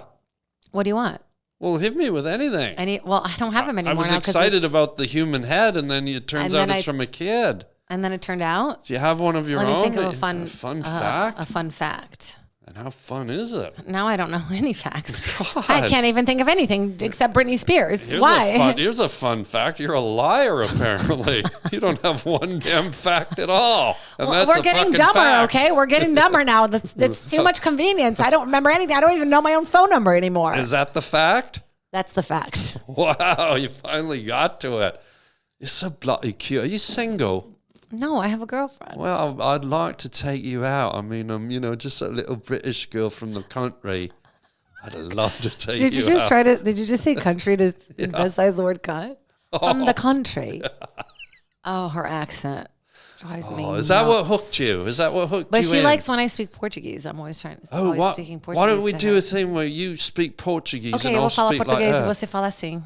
What do you want? Well, hit me with anything. Well, I don't have them anymore. I was now excited about the human head, and then it turns out it's from a kid. And then it turned out. Do you have one of your own? Let me think of a fun fact. A fun fact. And how fun is it? Now I don't know any facts. God. I can't even think of anything except Britney Spears. Why? Here's a fun fact. You're a liar, apparently. You don't have one damn fact at all. And well, we're getting dumber, okay? We're getting dumber now. That's too much convenience. I don't remember anything. I don't even know my own phone number anymore. Is that the fact? That's the fact. Wow, you finally got to it. You're so bloody cute. Are you single? No, I have a girlfriend. Well, I'd like to take you out. I mean, just a little British girl from the country. I'd love to take you out. Did you just say country to emphasize the word cunt? From the country. Oh, her accent drives me nuts. Is that what hooked you? Is that what hooked you But she in? likes when I speak Portuguese. I'm always trying to speaking Portuguese. Why don't we do a thing where you speak Portuguese and I'll speak português like her? Você fala assim.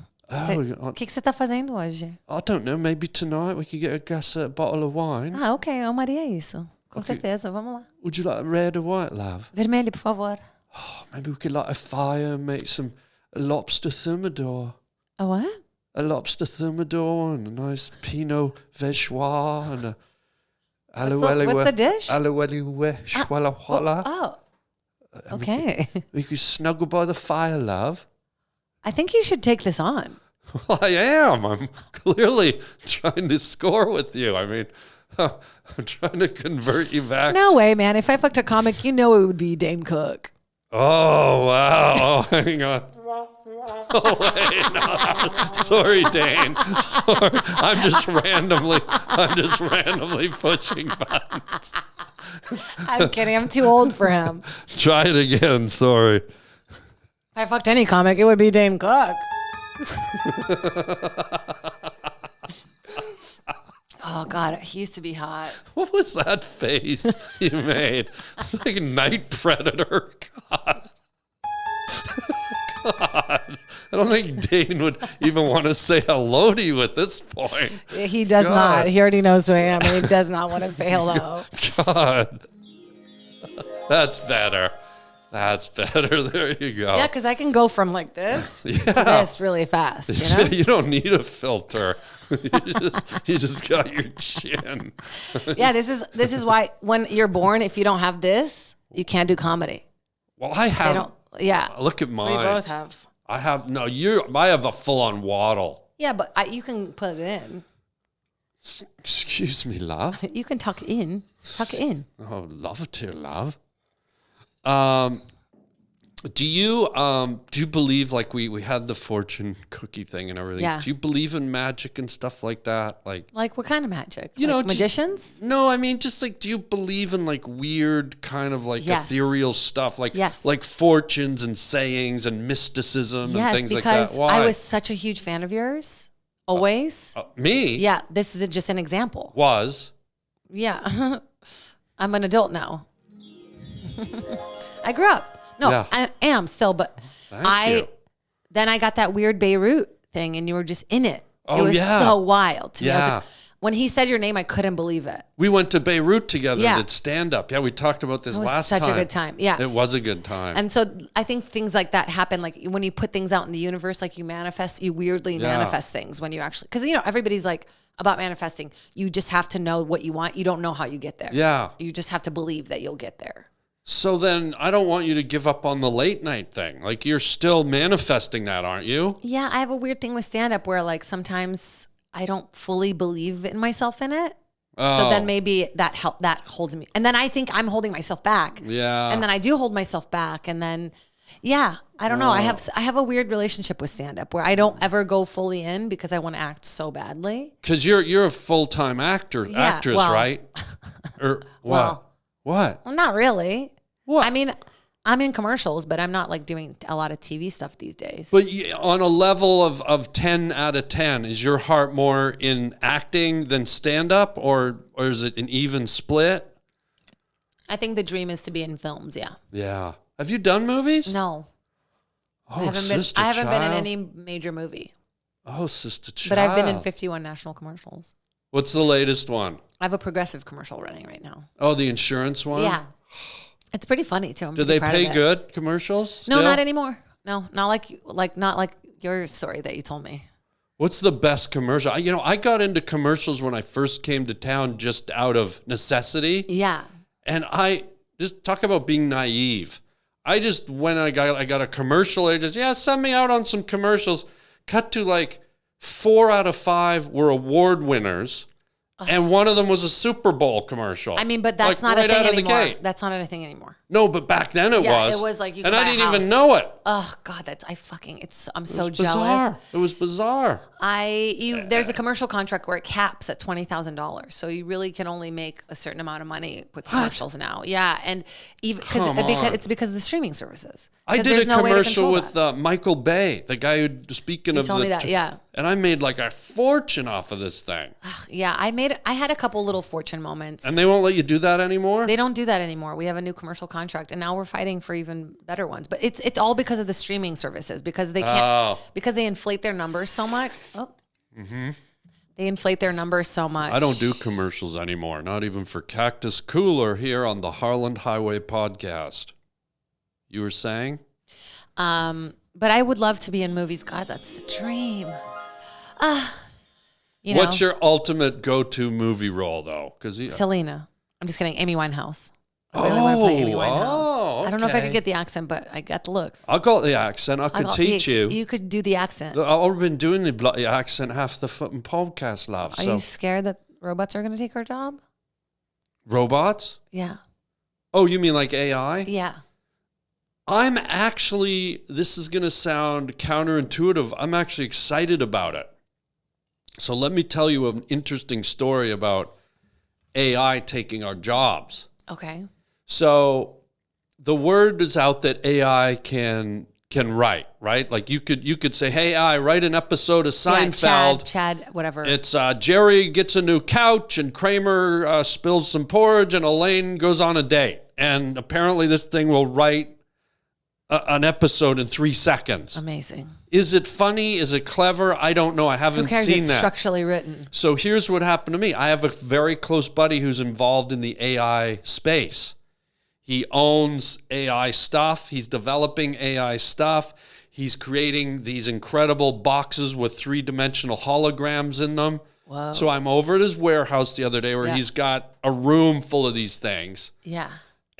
O que você tá fazendo hoje? I don't know. Maybe tonight we could get a bottle of wine. Ah, ok. Eu amaria isso. Com certeza. Vamos lá. Would you like red or white, love? Vermelho, por favor. Oh, maybe we could light a fire and make a lobster thermidor. A what? A lobster thermidor and a nice Pinot Vichois and a What's the dish? Oh. Okay. We could snuggle by the fire, love. I think you should take this on. Well, I am. I'm clearly trying to score with you. I mean, I'm trying to convert you back. No way, man. If I fucked a comic, you know it would be Dane Cook. Oh, wow. Oh, hang on. Oh, wait. No. Sorry, Dane. Sorry. I'm just randomly pushing buttons. I'm kidding. I'm too old for him. Try it again. Sorry. If I fucked any comic, it would be Dane Cook. Oh, God. He used to be hot. What was that face you made? It's like a night predator. God. God. I don't think Dane would even want to say hello to you at this point. He does not. He already knows who I am, and he does not want to say hello. God. That's better. That's better. There you go. Yeah, because I can go from like this to this really fast. You know? You don't need a filter. you just got your chin. Yeah, this is why when you're born, if you don't have this, you can't do comedy. Well, I have. Yeah. Look at mine. We both have. I have I have a full-on waddle. Yeah, but you can put it in. Excuse me, love. You can tuck in. Tuck it in. Oh, love to, love. Do you believe, like we had the fortune cookie thing and everything? Yeah. Do you believe in magic and stuff like that? Like what kind of magic? You know, magicians? No, I mean just like, do you believe in like weird kind of like ethereal stuff, like like fortunes and sayings and mysticism and things like that? Yes, because I was such a huge fan of yours. Always. Me? Yeah, this is just an example. Yeah, I'm an adult now. I grew up. No, I am still, but then I got that weird Beirut thing and you were just in it. Oh, it was so wild to me. Yeah. I was like, when he said your name, I couldn't believe it. We went to Beirut together and did stand-up. Yeah, we talked about this last time. It was such a good time. Yeah. It was a good time. And so I think things like that happen, like when you put things out in the universe, like you weirdly manifest things when you actually, because, everybody's like about manifesting. You just have to know what you want. You don't know how you get there. Yeah. You just have to believe that you'll get there. So then I don't want you to give up on the late night thing. Like you're still manifesting that, aren't you? Yeah, I have a weird thing with stand-up where like sometimes I don't fully believe in myself in it. Oh. So then maybe that holds me. And then I think I'm holding myself back. Yeah. And then I do hold myself back. And then Yeah, I don't know. I have a weird relationship with stand-up where I don't ever go fully in because I want to act so badly. Because you're a full-time actress, right? Or what? What? Well, not really. What? I mean, I'm in commercials, but I'm not like doing a lot of TV stuff these days. But on a level of 10 out of 10, is your heart more in acting than stand-up, or is it an even split? I think the dream is to be in films, yeah. Yeah. Have you done movies? No. Oh, I haven't been in any major movie. Oh, Sister Child. But I've been in 51 national commercials. What's the latest one? I have a Progressive commercial running right now. Oh, the insurance one? Yeah. It's pretty funny too. Do they pay good commercials? Still? No, not anymore. No, not like your story that you told me. What's the best commercial? I got into commercials when I first came to town just out of necessity. Yeah. And I just talk about being naive. When I got a commercial agent, send me out on some commercials. Cut to like 4 out of 5 were award winners. And one of them was a Super Bowl commercial. I mean, but that's not a thing anymore. That's not a thing anymore. No, but back then it was. It was like you could and buy I didn't a house. even know it. Oh God, I'm so jealous. Bizarre. It was bizarre. There's a commercial contract where it caps at $20,000, so you really can only make a certain amount of money with commercials now. Yeah, and even because of the streaming services. I did a commercial with Michael Bay, the guy who speaking of. You told me that, yeah. And I made like a fortune off of this thing. Yeah, I had a couple little fortune moments. And they won't let you do that anymore? They don't do that anymore. We have a new commercial contract, and now we're fighting for even better ones. But it's all because of the streaming services, because they can't, because they inflate their numbers so much. They inflate their numbers so much. I don't do commercials anymore, not even for Cactus Cooler here on the Harland Highway podcast. You were saying? But I would love to be in movies. God, that's the dream. What's your ultimate go-to movie role, though? Selena. I'm just kidding. Amy Winehouse. I really want to play Amy Winehouse. Okay. I don't know if I could get the accent, but I got the looks. I'll go the accent. I could teach you. You could do the accent. Look, I've already been doing the bloody accent half the fucking podcast, love. Are you scared that robots are going to take our job? Robots? Yeah. Oh, you mean like AI? Yeah. I'm actually, this is going to sound counterintuitive. I'm actually excited about it. So let me tell you an interesting story about AI taking our jobs. Okay. So the word is out that AI can write, right? Like you could say, hey, AI, write an episode of Seinfeld. Yeah, Chad, whatever. It's Jerry gets a new couch and Kramer spills some porridge and Elaine goes on a date. And apparently this thing will write an episode in 3 seconds. Amazing. Is it funny? Is it clever? I don't know. I haven't seen it's that. Structurally written. So here's what happened to me. I have a very close buddy who's involved in the AI space. He owns AI stuff. He's developing AI stuff. He's creating these incredible boxes with 3-dimensional holograms in them. Wow. So I'm over at his warehouse the other day where he's got a room full of these things. Yeah.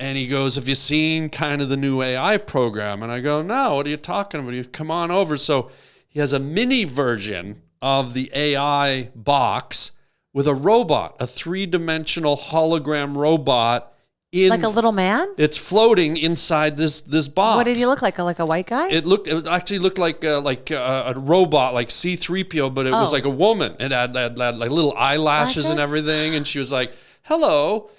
And he goes, have you seen kind of the new AI program? And I go, no, what are you talking about? He goes, come on over. So he has a mini version of the AI box with a robot, a 3-dimensional hologram robot. Like a little man? It's floating inside this box. What did he look like? Like a white guy? It actually looked like a robot, like C-3PO, but it was like a woman. It had like little eyelashes and everything. And she was like, hello.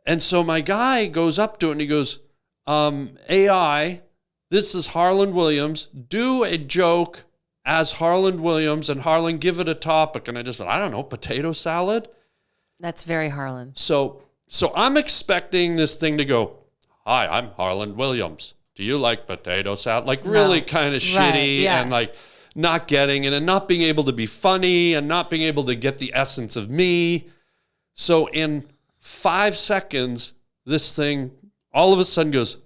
And so my guy goes up to it and he goes, AI, this is Harland Williams. Do a joke as Harland Williams, and Harland, give it a topic. And I just went, I don't know, potato salad? That's very Harland. So I'm expecting this thing to go, hi, I'm Harland Williams. Do you like potato salad? Like really kind of shitty and like not getting it and not being able to be funny and not being able to get the essence of me. So in 5 seconds, this thing all of a sudden goes,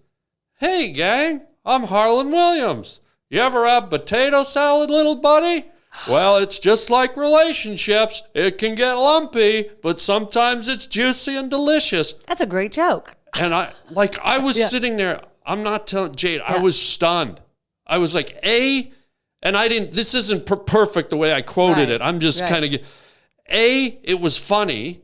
hey, gang, I'm Harland Williams. You ever have potato salad, little buddy? Well, it's just like relationships. It can get lumpy, but sometimes it's juicy and delicious. That's a great joke. And I was sitting there. I'm not telling Jade. I was stunned. I was like, and I didn't, this isn't perfect the way I quoted it. I'm just kind of, it was funny.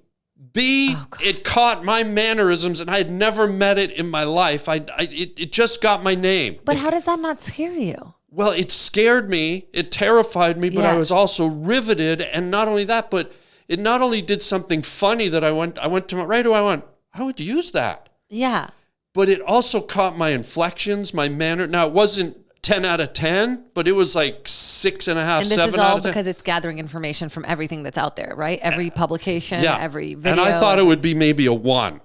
B, it caught my mannerisms, and I had never met it in my life. It just got my name. But how does that not scare you? Well, it scared me. It terrified me, but I was also riveted. And not only that, but it not only did something funny that I went to my right away. I would use that. Yeah. But it also caught my inflections, my manner. Now, it wasn't 10 out of 10, but it was like 6.5, 7 out of 10. And this is all because it's gathering information from everything that's out there, right? Every publication, every video. And I thought it would be maybe a 1.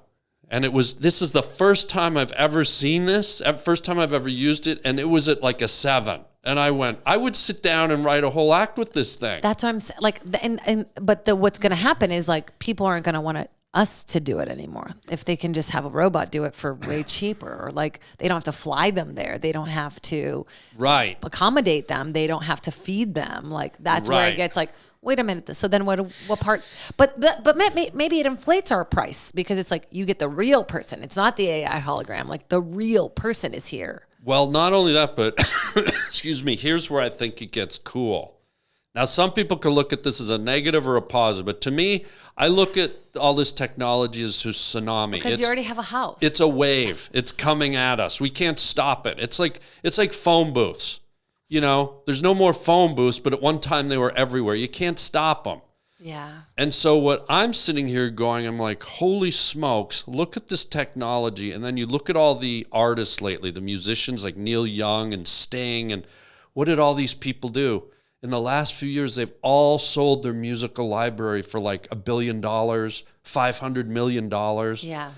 And this is the first time I've ever seen this, first time I've ever used it, and it was at like a 7. And I would sit down and write a whole act with this thing. That's what I'm saying. Like, what's going to happen is like people aren't going to want us to do it anymore. If they can just have a robot do it for way cheaper, or like they don't have to fly them there. They don't have to accommodate them. They don't have to feed them. Like that's where it gets like, wait a minute. So then what part, but maybe it inflates our price because it's like you get the real person. It's not the AI hologram. Like the real person is here. Well, not only that, but excuse me, here's where I think it gets cool. Now, some people can look at this as a negative or a positive, but to me, I look at all this technology as a tsunami. Because you already have a house. It's a wave. It's coming at us. We can't stop it. It's like phone booths. You know, there's no more phone booths, but at one time they were everywhere. You can't stop them. Yeah. And so what I'm sitting here going, I'm like, holy smokes, look at this technology. And then you look at all the artists lately, the musicians like Neil Young and Sting, and what did all these people do? In the last few years, they've all sold their musical library for like $1 billion, $500 million. Yeah.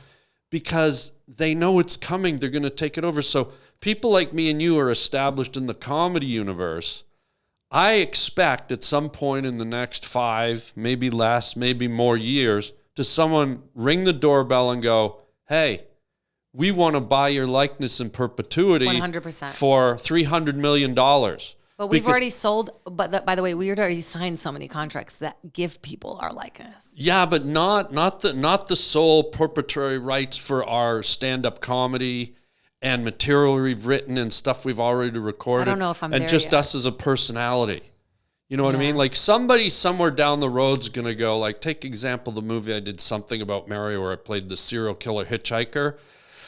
Because they know it's coming. They're going to take it over. So people like me and you are established in the comedy universe. I expect at some point in the next 5, maybe less, maybe more years, to someone ring the doorbell and go, hey, we want to buy your likeness in perpetuity 100%. for $300 million. But we've already sold, by the way, we had already signed so many contracts that give people our likeness. Yeah, but not the sole perpetuary rights for our stand-up comedy and material we've written and stuff we've already recorded. I don't know if I'm and there just yet. Us as a personality. You know what I mean? Like somebody somewhere down the road's gonna go, like, take example the movie I did Something About Mary where I played the serial killer hitchhiker.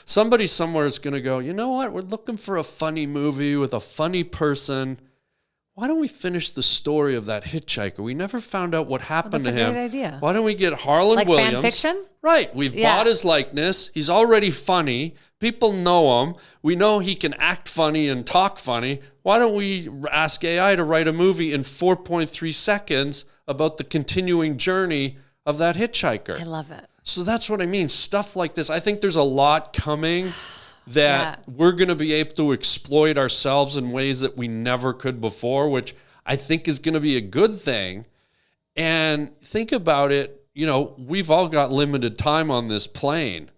Somebody somewhere is gonna go, you know what? We're looking for a funny movie with a funny person. Why don't we finish the story of that hitchhiker? We never found out what happened to him. That's a great idea. Why don't we get Harland Williams? Like fan fiction? Right. We've bought his likeness. He's already funny. People know him. We know he can act funny and talk funny. Why don't we ask AI to write a movie in 4.3 seconds about the continuing journey of that hitchhiker? I love it. So that's what I mean. Stuff like this. I think there's a lot coming that we're going to be able to exploit ourselves in ways that we never could before, which I think is going to be a good thing. And think about it, you know, we've all got limited time on this plane,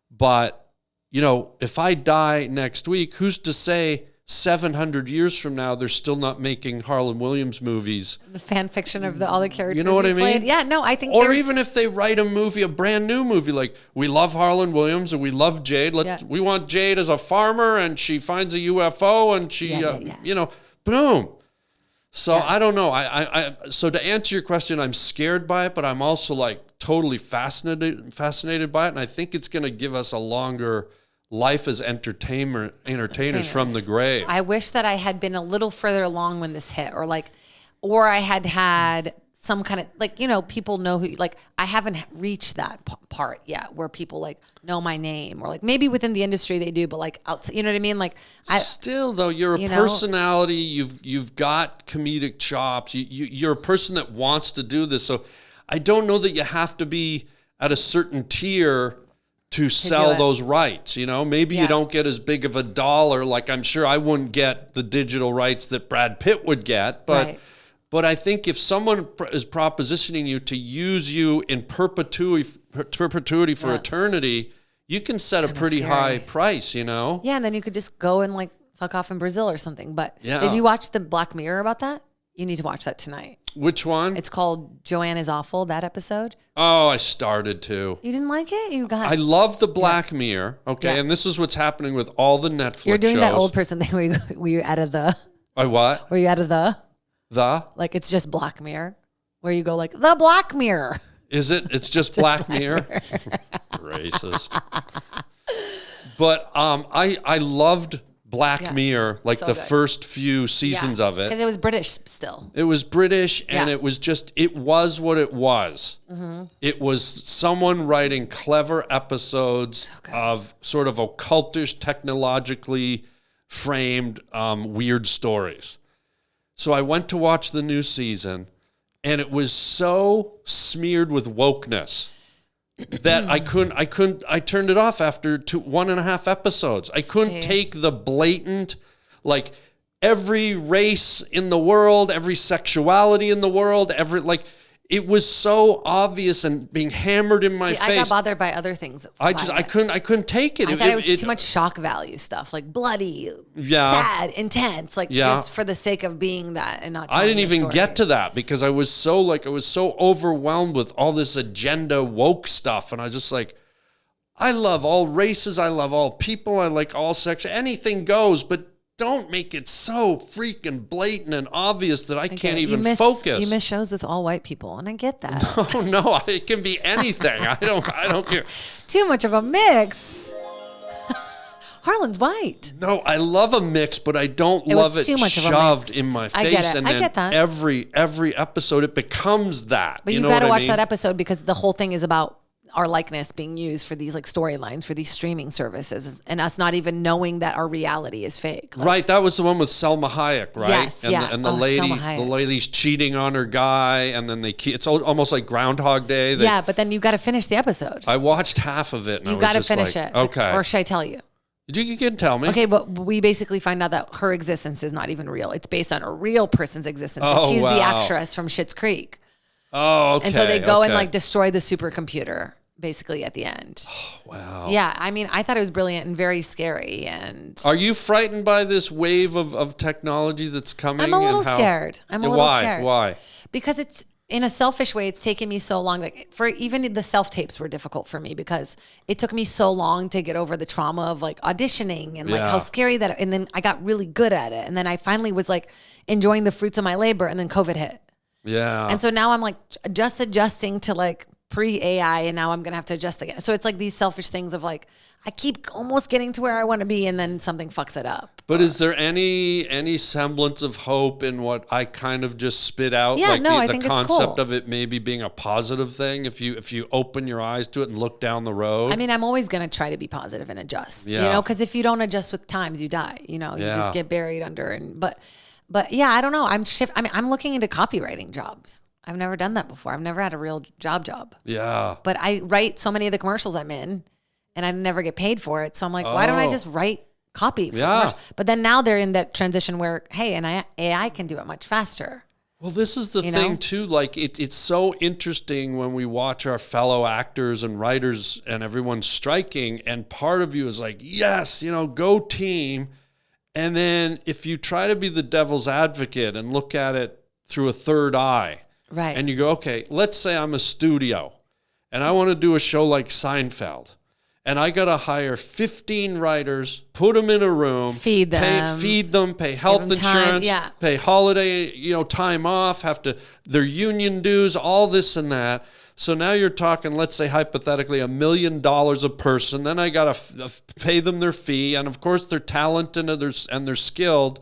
but, you know, if I die next week, who's to say 700 years from now, they're still not making Harland Williams movies? The fan fiction of all the characters you know what I mean? Played. Yeah, no, I think or even if they write a movie, a brand new movie, like we love Harland Williams and we love Jade. We want Jade as a farmer and she finds a UFO and she, you know, boom. So I don't know. So to answer your question, I'm scared by it, but I'm also like totally fascinated by it. And I think it's going to give us a longer life as entertainers from the grave. I wish that I had been a little further along when this hit, or I had some kind of, like, you know, people know who, like, I haven't reached that part yet where people like know my name, or like maybe within the industry they do, but like outside, you know what I mean? Like, still though, you're a personality. You've got comedic chops. You're a person that wants to do this. So I don't know that you have to be at a certain tier to sell those rights. You know, maybe you don't get as big of a dollar. Like I'm sure I wouldn't get the digital rights that Brad Pitt would get, but but I think if someone is propositioning you to use you in perpetuity for eternity, you can set a pretty high price, you know? Yeah, and then you could just go and like fuck off in Brazil or something. But did you watch the Black Mirror about that? You need to watch that tonight. Which one? It's called Joanne is Awful, that episode. Oh, I started to. You didn't like it? I love the Black Mirror, okay? And this is what's happening with all the Netflix shows. You're doing that old person thing where you out of the... What? Were you out of the... The? Like, it's just Black Mirror, where you go like, the Black Mirror. Is it? It's just Black Mirror? Racist. But I loved Black Mirror, like so the first few seasons of it. Because it was British still. It was British, and it was just, it was what it was. Mm-hmm. It was someone writing clever episodes of sort of occultish, technologically framed, weird stories. So I went to watch the new season, and it was so smeared with wokeness that I turned it off after 1.5 episodes. I couldn't take the blatant, like, every race in the world, every sexuality in the world, it was so obvious and being hammered in my face. I got bothered by other things. I couldn't take it. I thought it was too much shock value stuff, like bloody, sad, intense, just for the sake of being that and not. I didn't even get to that because I was so overwhelmed with all this agenda woke stuff, and I was just like, I love all races, I love all people, I like all sex, anything goes, but don't make it so freaking blatant and obvious that I can't even focus. You miss shows with all white people, and I get that. No, it can be anything. I don't care. Too much of a mix. Harland's white. No, I love a mix, but I don't love it shoved in my face. I get it. And I then get that. Every episode, it becomes that. But you got to watch that episode because the whole thing is about our likeness being used for these like storylines for these streaming services and us not even knowing that our reality is fake. Right. That was the one with Selma Hayek, right? Yes. And the lady's cheating on her guy, and then it's almost like Groundhog Day. But then you got to finish the episode. I watched half of it. And you got to finish it. Okay. Or should I tell you? You can tell me. Okay, but we basically find out that her existence is not even real. It's based on a real person's existence. Oh, She's the actress from Schitt's Creek. Oh, okay. And so they go and like destroy the supercomputer. Basically at the end. Oh, wow. Yeah, I mean, I thought it was brilliant and very scary. And are you frightened by this wave of technology that's coming? I'm a little scared. Why? Because it's, in a selfish way, it's taken me so long. Like, for even the self-tapes were difficult for me because it took me so long to get over the trauma of like auditioning and like how scary that. And then I got really good at it, and then I finally was like enjoying the fruits of my labor, and then COVID hit. Yeah. And so now I'm like just adjusting to like pre-AI, and now I'm going to have to adjust again. So it's like these selfish things of like, I keep almost getting to where I want to be, and then something fucks it up. But is there any semblance of hope in what I kind of just spit out? Yeah, like I the think it's concept cool. of it maybe being a positive thing if you open your eyes to it and look down the road? I mean, I'm always going to try to be positive and adjust, you know, because if you don't adjust with times, you die, you know, you just get buried under. But yeah, I don't know. I'm looking into copywriting jobs. I've never done that before. I've never had a real job. Yeah. But I write so many of the commercials I'm in, and I never get paid for it. So I'm like, why don't I just write copy for commercials? But then now they're in that transition where, hey, and AI can do it much faster. Well, this is the thing too. Like it's so interesting when we watch our fellow actors and writers and everyone striking, and part of you is like, yes, go team. And then if you try to be the devil's advocate and look at it through a third eye, right? And you go, okay, let's say I'm a studio and I want to do a show like Seinfeld, and I got to hire 15 writers, put them in a room, feed them, pay health insurance, pay holiday, time off, their union dues, all this and that. So now you're talking, let's say hypothetically, $1 million a person. Then I got to pay them their fee. And of course they're talented and they're skilled.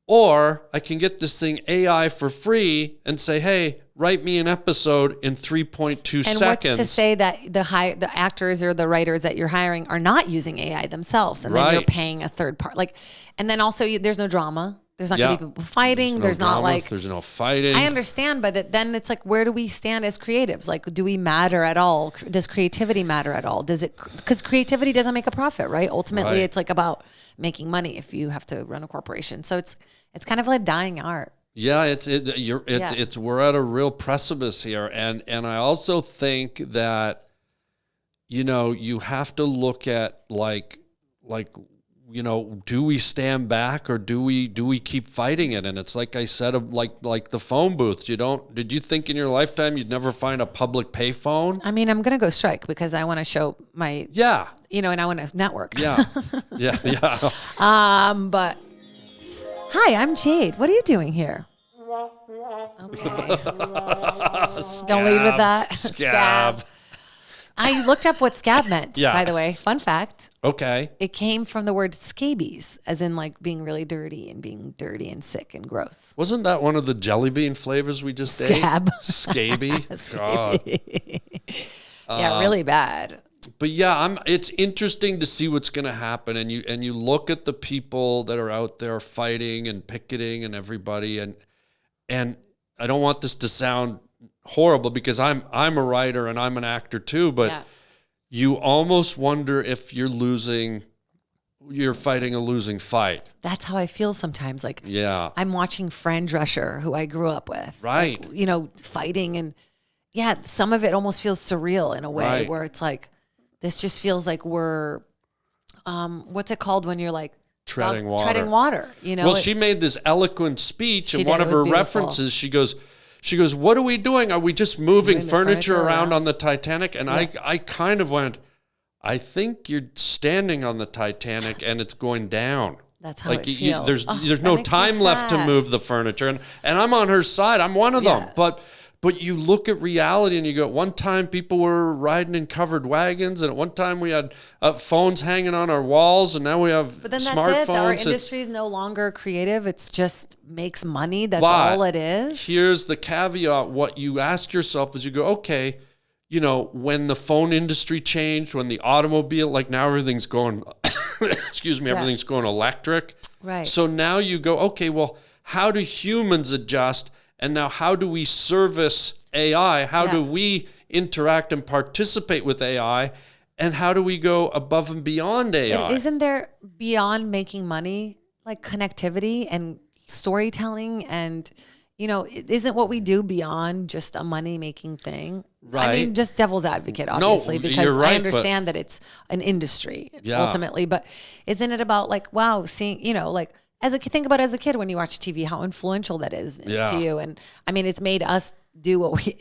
Or I can get this thing AI for free and say, hey, write me an episode in 3.2 seconds. And what's to say that the actors or the writers that you're hiring are not using AI themselves, and then you're paying a third part. And then also there's no drama. There's not going to be people fighting. There's no There's no fighting. I understand, but then it's like, where do we stand as creatives? Like, do we matter at all? Does creativity matter at all? Because creativity doesn't make a profit, right? Ultimately, it's like about making money if you have to run a corporation. So it's kind of like dying art. Yeah, we're at a real precipice here, and I also think that you have to look at like do we stand back or do we keep fighting it? And it's like I said, like the phone booths. Did you think in your lifetime you'd never find a public payphone? I mean, I'm gonna go strike because I want to show my and I want to network. Yeah. But hi, I'm Jade. What are you doing here? Okay. Don't leave with that. Scab. I looked up what scab meant, by the way. Fun fact. Okay. It came from the word scabies, as in like being really dirty and sick and gross. Wasn't that one of the jelly bean flavors we just Scab. ate? Scaby. God. Yeah, really bad. But yeah, it's interesting to see what's going to happen, and you look at the people that are out there fighting and picketing and everybody, and I don't want this to sound horrible because I'm a writer and I'm an actor too, but you almost wonder if you're fighting a losing fight. That's how I feel sometimes. Like, I'm watching Fran Drescher, who I grew up with, right? Like, fighting, and some of it almost feels surreal in a way where it's like, this just feels like we're, what's it called when you're like treading water? Treading water, Well, she made this eloquent speech, and one of her references, she goes, what are we doing? Are we just moving furniture around on the Titanic? And I kind of went, I think you're standing on the Titanic and it's going down. That's how it feels. There's no time left to move the furniture. And I'm on her side. I'm one of them. But you look at reality and you go, at one time people were riding in covered wagons, and at one time we had phones hanging on our walls, and now we have smartphones. But then that's it. Our industry is no longer creative. It's just makes money. That's all it is. Here's the caveat. What you ask yourself is you go, okay, when the phone industry changed, when the automobile, like now everything's going, everything's going electric. Right. So now you go, okay, well, how do humans adjust? And now how do we service AI? How do we interact and participate with AI? And how do we go above and beyond AI? But isn't there, beyond making money, like connectivity and storytelling and, isn't what we do beyond just a money-making thing? Right. I mean, just devil's advocate, obviously, because you're right, I understand that it's an industry ultimately. But isn't it about like, wow, seeing, think about as a kid when you watch TV, how influential that is to you. And I mean, it's made us do what we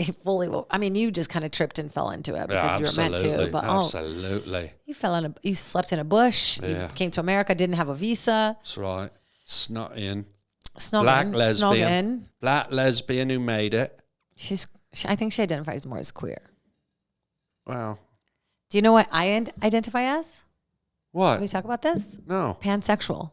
you just kind of tripped and fell into it because you were meant to. But absolutely. You slept in a bush. You came to America, didn't have a visa. That's right. Snuck in. Black lesbian who made it. I think she identifies more as queer. Wow. Do you know what I identify as? What? Can we talk about this? No. Pansexual.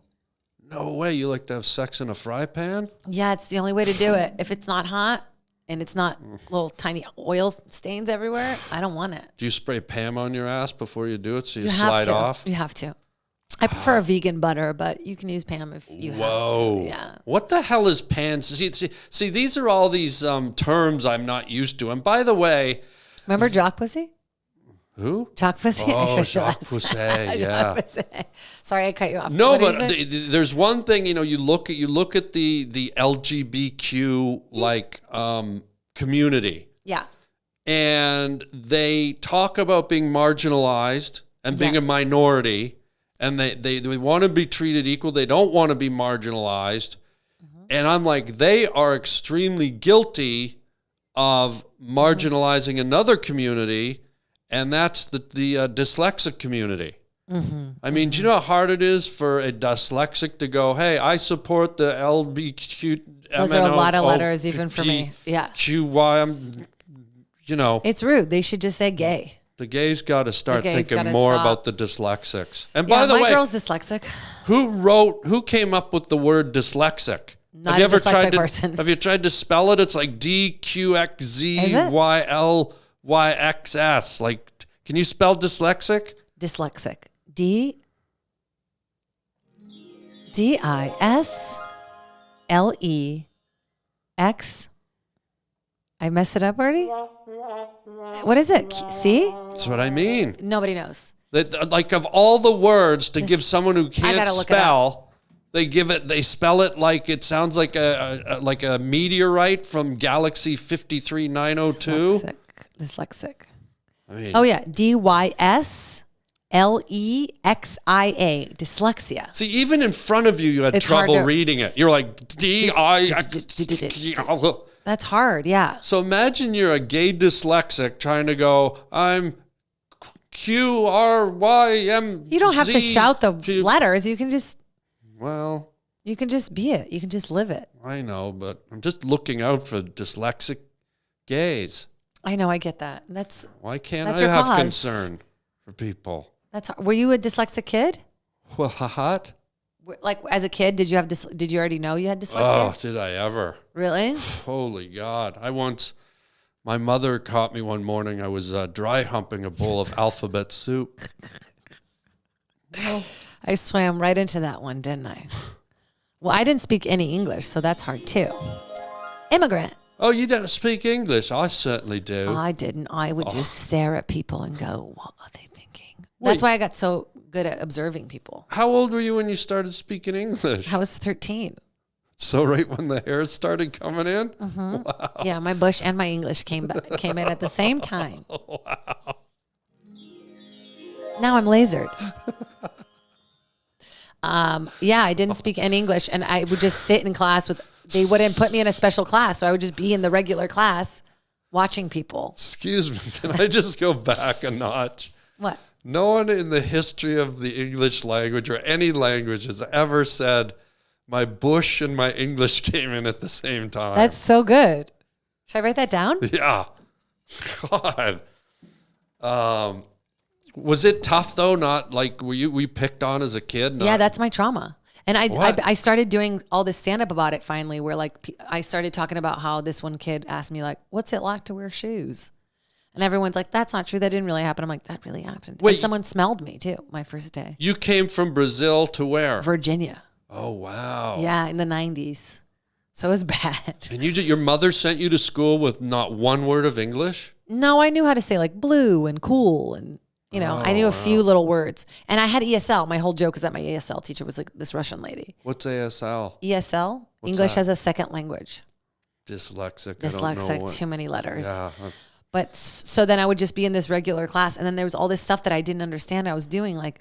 No way. You like to have sex in a fry pan? Yeah, it's the only way to do it. If it's not hot and it's not little tiny oil stains everywhere, I don't want it. Do you spray Pam on your ass before you do it so you slide off? You have to. I prefer a vegan butter, but you can use Pam if you have to. Yeah. What the hell is pan? See, these are all these terms I'm not used to. And by the way... Remember Jock Pussy? Who? Jock Pussy? Oh, Jock Pussy, yeah. Sorry, I cut you off. No, but there's one thing, you look at the LGBTQ community. Yeah. And they talk about being marginalized and being a minority, and they want to be treated equal. They don't want to be marginalized. Mm-hmm. And I'm like, they are extremely guilty of marginalizing another community, and that's the dyslexic community. Mm-hmm. I mean, do you know how hard it is for a dyslexic to go, hey, I support the LGBTQ. Those are a lot of letters, even for me. Yeah. QY, It's rude. They should just say gay. The gays got to start thinking more about the dyslexics. And by the way, my girl's dyslexic. Who came up with the word dyslexic? Not a dyslexic person. Have you tried to spell it? It's like DQXZYLYXS. Like, can you spell dyslexic? Dyslexic. DISLEX. I messed it up already? What is it? See? That's what I mean. Nobody knows. Like, of all the words to give someone who can't spell, they spell it like it sounds like a meteorite from Galaxy 53902. Dyslexic. I mean, DYSLEXIA. Dyslexia. See, even in front of you, you had trouble reading it. You're like That's hard, yeah. So imagine you're a gay dyslexic trying to go, I'm QRYM. You don't have to shout the letters. You can just... Well, You can just be it. You can just live it. I know, but I'm just looking out for dyslexic gays. I know. I get that. Why can't that's I your have cause. concern for people? Were you a dyslexic kid? What? Like as a kid, did you already know you had dyslexia? Oh, did I ever? Really? Holy God. My mother caught me one morning. I was dry humping a bowl of alphabet soup. I swam right into that one, didn't I? Well, I didn't speak any English, so that's hard too. Immigrant. Oh, you don't speak English? I certainly do. I didn't. I would just stare at people and go, what are they thinking? Wait. That's why I got so good at observing people. How old were you when you started speaking English? I was 13. So right when the hair started coming in? Mm-hmm. Wow. Yeah, my bush and my English came in at the same time. Wow. Now I'm lasered. Yeah, I didn't speak any English, and I would just sit in class they wouldn't put me in a special class, so I would just be in the regular class watching people. Excuse me, can I just go back a notch? What? No one in the history of the English language or any language has ever said, my bush and my English came in at the same time. That's so good. Should I write that down? Yeah. God. Was it tough though? Not like were you picked on as a kid? Yeah, that's my trauma. And I started doing all this stand up about it finally, where like I started talking about how this one kid asked me like, "What's it like to wear shoes?" And everyone's like, "That's not true. That didn't really happen." I'm like, "That really happened." Wait, and someone smelled me too. My first day. You came from Brazil to where? Virginia. Oh wow. Yeah, in the 90s. So it was bad. And your mother sent you to school with not one word of English? No, I knew how to say like blue and cool and. I knew a few little words. And I had ESL. My whole joke is that my ESL teacher was like this Russian lady. What's ASL? ESL? What's English that? as a second language. Dyslexic. Dyslexic, too many letters. Yeah. But so then I would just be in this regular class. And then there was all this stuff that I didn't understand I was doing. Like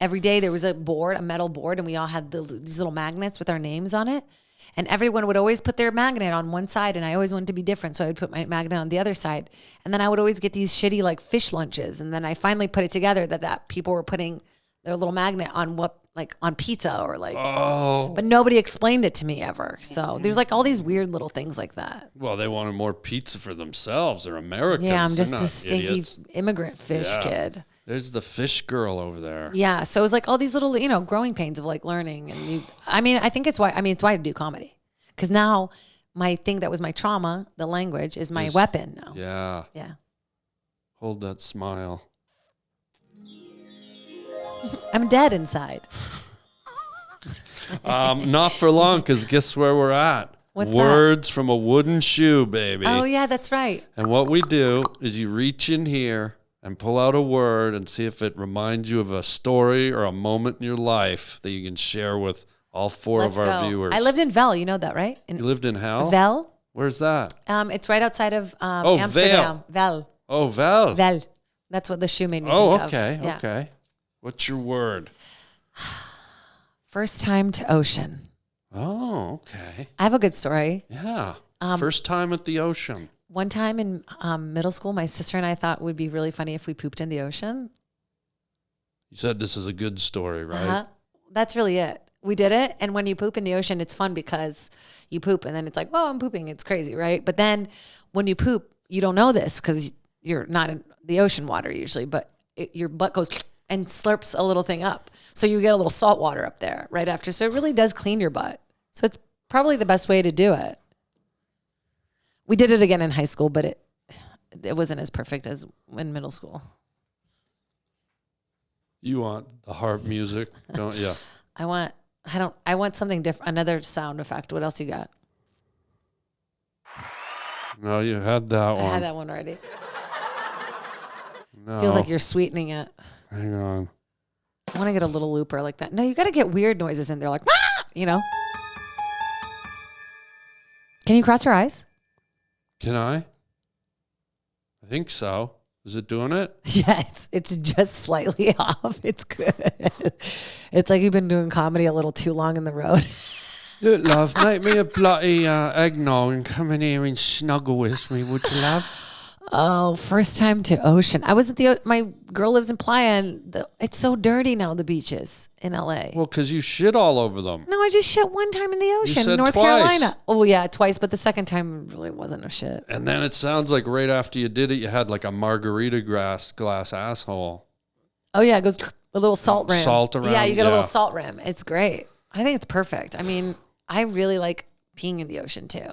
every day there was a metal board, and we all had these little magnets with our names on it. And everyone would always put their magnet on one side, and I always wanted to be different, so I would put my magnet on the other side. And then I would always get these shitty like fish lunches, and then I finally put it together that people were putting their little magnet on on pizza or like. Oh. But nobody explained it to me ever. So there's like all these weird little things like that. Well, they wanted more pizza for themselves. They're Americans. Yeah, I'm just They're this stinky idiots. immigrant fish kid. There's the fish girl over there. Yeah, so it was like all these little growing pains of like learning, and I think it's why I do comedy. Because now my thing that was my trauma, the language, is my weapon now. Yeah. Yeah. Hold that smile. I'm dead inside. Not for long, because guess where we're at? What's Words from a wooden shoe, baby. Oh, yeah, that's right. And what we do is you reach in here and pull out a word and see if it reminds you of a story or a moment in your life that you can share with all four of our viewers. I lived in Vel. You know that, right? You lived in hell? Vel. Where's that? It's right outside of Amsterdam. Vel. Oh, Vel. Vel. That's what the shoe made me think of. Oh, okay. Yeah. Okay. What's your word? First time to ocean. Oh, okay. I have a good story. Yeah. First time at the ocean. One time in middle school, my sister and I thought it would be really funny if we pooped in the ocean. You said this is a good story, right? Uh-huh. That's really it. We did it. And when you poop in the ocean, it's fun because you poop and then it's like, oh, I'm pooping. It's crazy, right? But then when you poop, you don't know this because you're not in the ocean water usually, but your butt goes and slurps a little thing up. So you get a little salt water up there right after. So it really does clean your butt. So it's probably the best way to do it. We did it again in high school, but it wasn't as perfect as in middle school. You want the harp music, don't you? I want something different, another sound effect. What else you got? No, you had that one. I had that one already. No. Feels like you're sweetening it. Hang on. I want to get a little looper like that. No, you got to get weird noises in there, like, Can you cross your eyes? Can I? I think so. Is it doing it? Yeah, it's just slightly off. It's good. It's like you've been doing comedy a little too long in the road. Look, love, make me a bloody eggnog and come in here and snuggle with me, would you, love? Oh, first time to ocean. I was at my girl lives in Playa, and it's so dirty now, the beaches in LA. Well, because you shit all over them. No, I just shit one time in the ocean said in North twice. Carolina. Oh, yeah, twice. But the second time really wasn't no shit. And then it sounds like right after you did it, you had like a margarita glass asshole. Oh, yeah, it goes a little salt rim. Salt around. Yeah, you get a little salt rim. It's great. I think it's perfect. I mean, I really like peeing in the ocean too.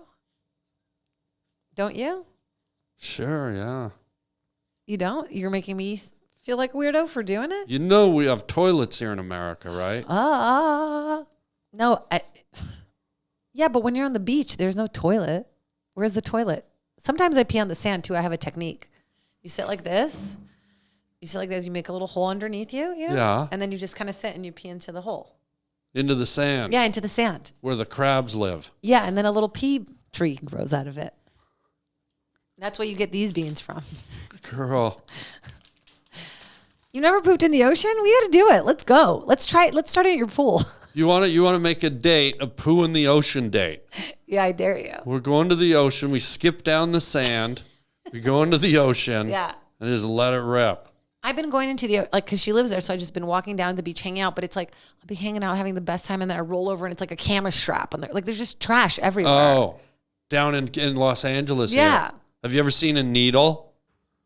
Don't you? Sure, yeah. You don't? You're making me feel like a weirdo for doing it? You know we have toilets here in America, right? No. Yeah, but when you're on the beach, there's no toilet. Where's the toilet? Sometimes I pee on the sand too. I have a technique. You sit like this. You make a little hole underneath you, you know? Yeah. And then you just kind of sit and you pee into the hole. Into the sand. Yeah, into the sand. Where the crabs live. Yeah, and then a little pea tree grows out of it. That's where you get these beans from. Girl. You never pooped in the ocean? We got to do it. Let's go. Let's try it. Let's start at your pool. You want to make a date, a poo in the ocean date. Yeah, I dare you. We're going to the ocean. We skip down the sand. We go into the ocean. Yeah. And just let it rip. I've been going into because she lives there, so I've just been walking down the beach, hanging out. But it's like I'll be hanging out, having the best time, and then I roll over, and it's like a camera strap on there. Like there's just trash everywhere. Oh, down in Los Angeles. Yeah. Here. Have you ever seen a needle?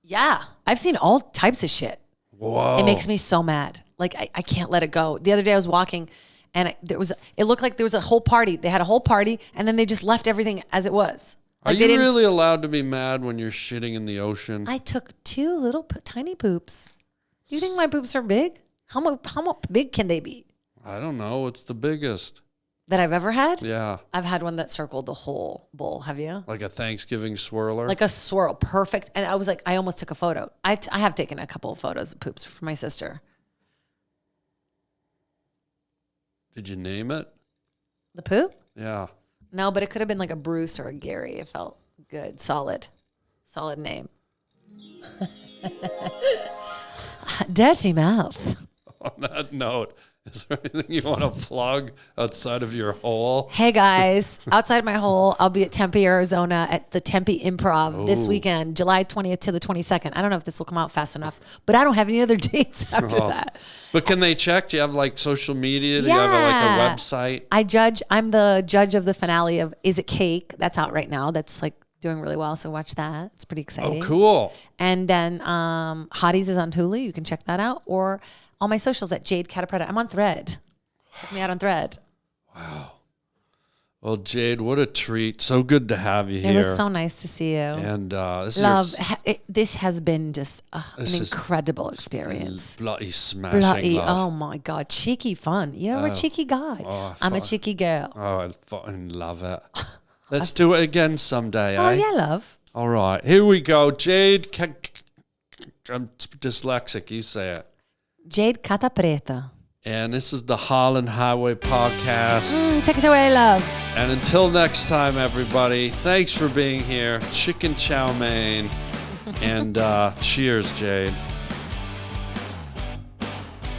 Yeah, I've seen all types of shit. Whoa. It makes me so mad. Like I can't let it go. The other day I was walking, and it looked like there was a whole party. They had a whole party, and then they just left everything as it was. Are Like you really allowed to be mad when you're shitting in the ocean? I took 2 little tiny poops. Do you think my poops are big? How big can they be? I don't know. What's the biggest? That I've ever had? Yeah. I've had one that circled the whole bowl. Have you? Like a Thanksgiving swirler? Like a swirl. Perfect. And I was like, I almost took a photo. I have taken a couple of photos of poops for my sister. Did you name it? The poop? Yeah. No, but it could have been like a Bruce or a Gary. It felt good. Solid name. Dirty mouth. On that note, is there anything you want to plug outside of your hole? Hey guys, outside my hole, I'll be at Tempe, Arizona at the Tempe Improv this weekend, July 20th to the 22nd. I don't know if this will come out fast enough, but I don't have any other dates after that. But can they check? Do you have like social media? Do you have like a website? I'm the judge of the finale of Is It Cake? That's out right now. That's like doing really well, so watch that. It's pretty exciting. Oh, cool. And then Hotties is on Hulu. You can check that out. Or all my socials at Jade Catta-Preta. I'm on Thread. Check me out on Thread. Wow. Well, Jade, what a treat. So good to have you here. It was so nice to see you. And this has been just an incredible experience. Bloody smashing love. Oh my God. Cheeky fun. You're a cheeky guy. I'm a cheeky girl. Oh, I fucking love it. Let's do it again someday, Oh, eh? yeah, love. All right. Here we go. Jade, I'm dyslexic. You say it. Jade Catta-Preta. And this is the Harland Highway Podcast. Take it away, love. And until next time, everybody, thanks for being here. Chicken chow mein. And cheers, Jade.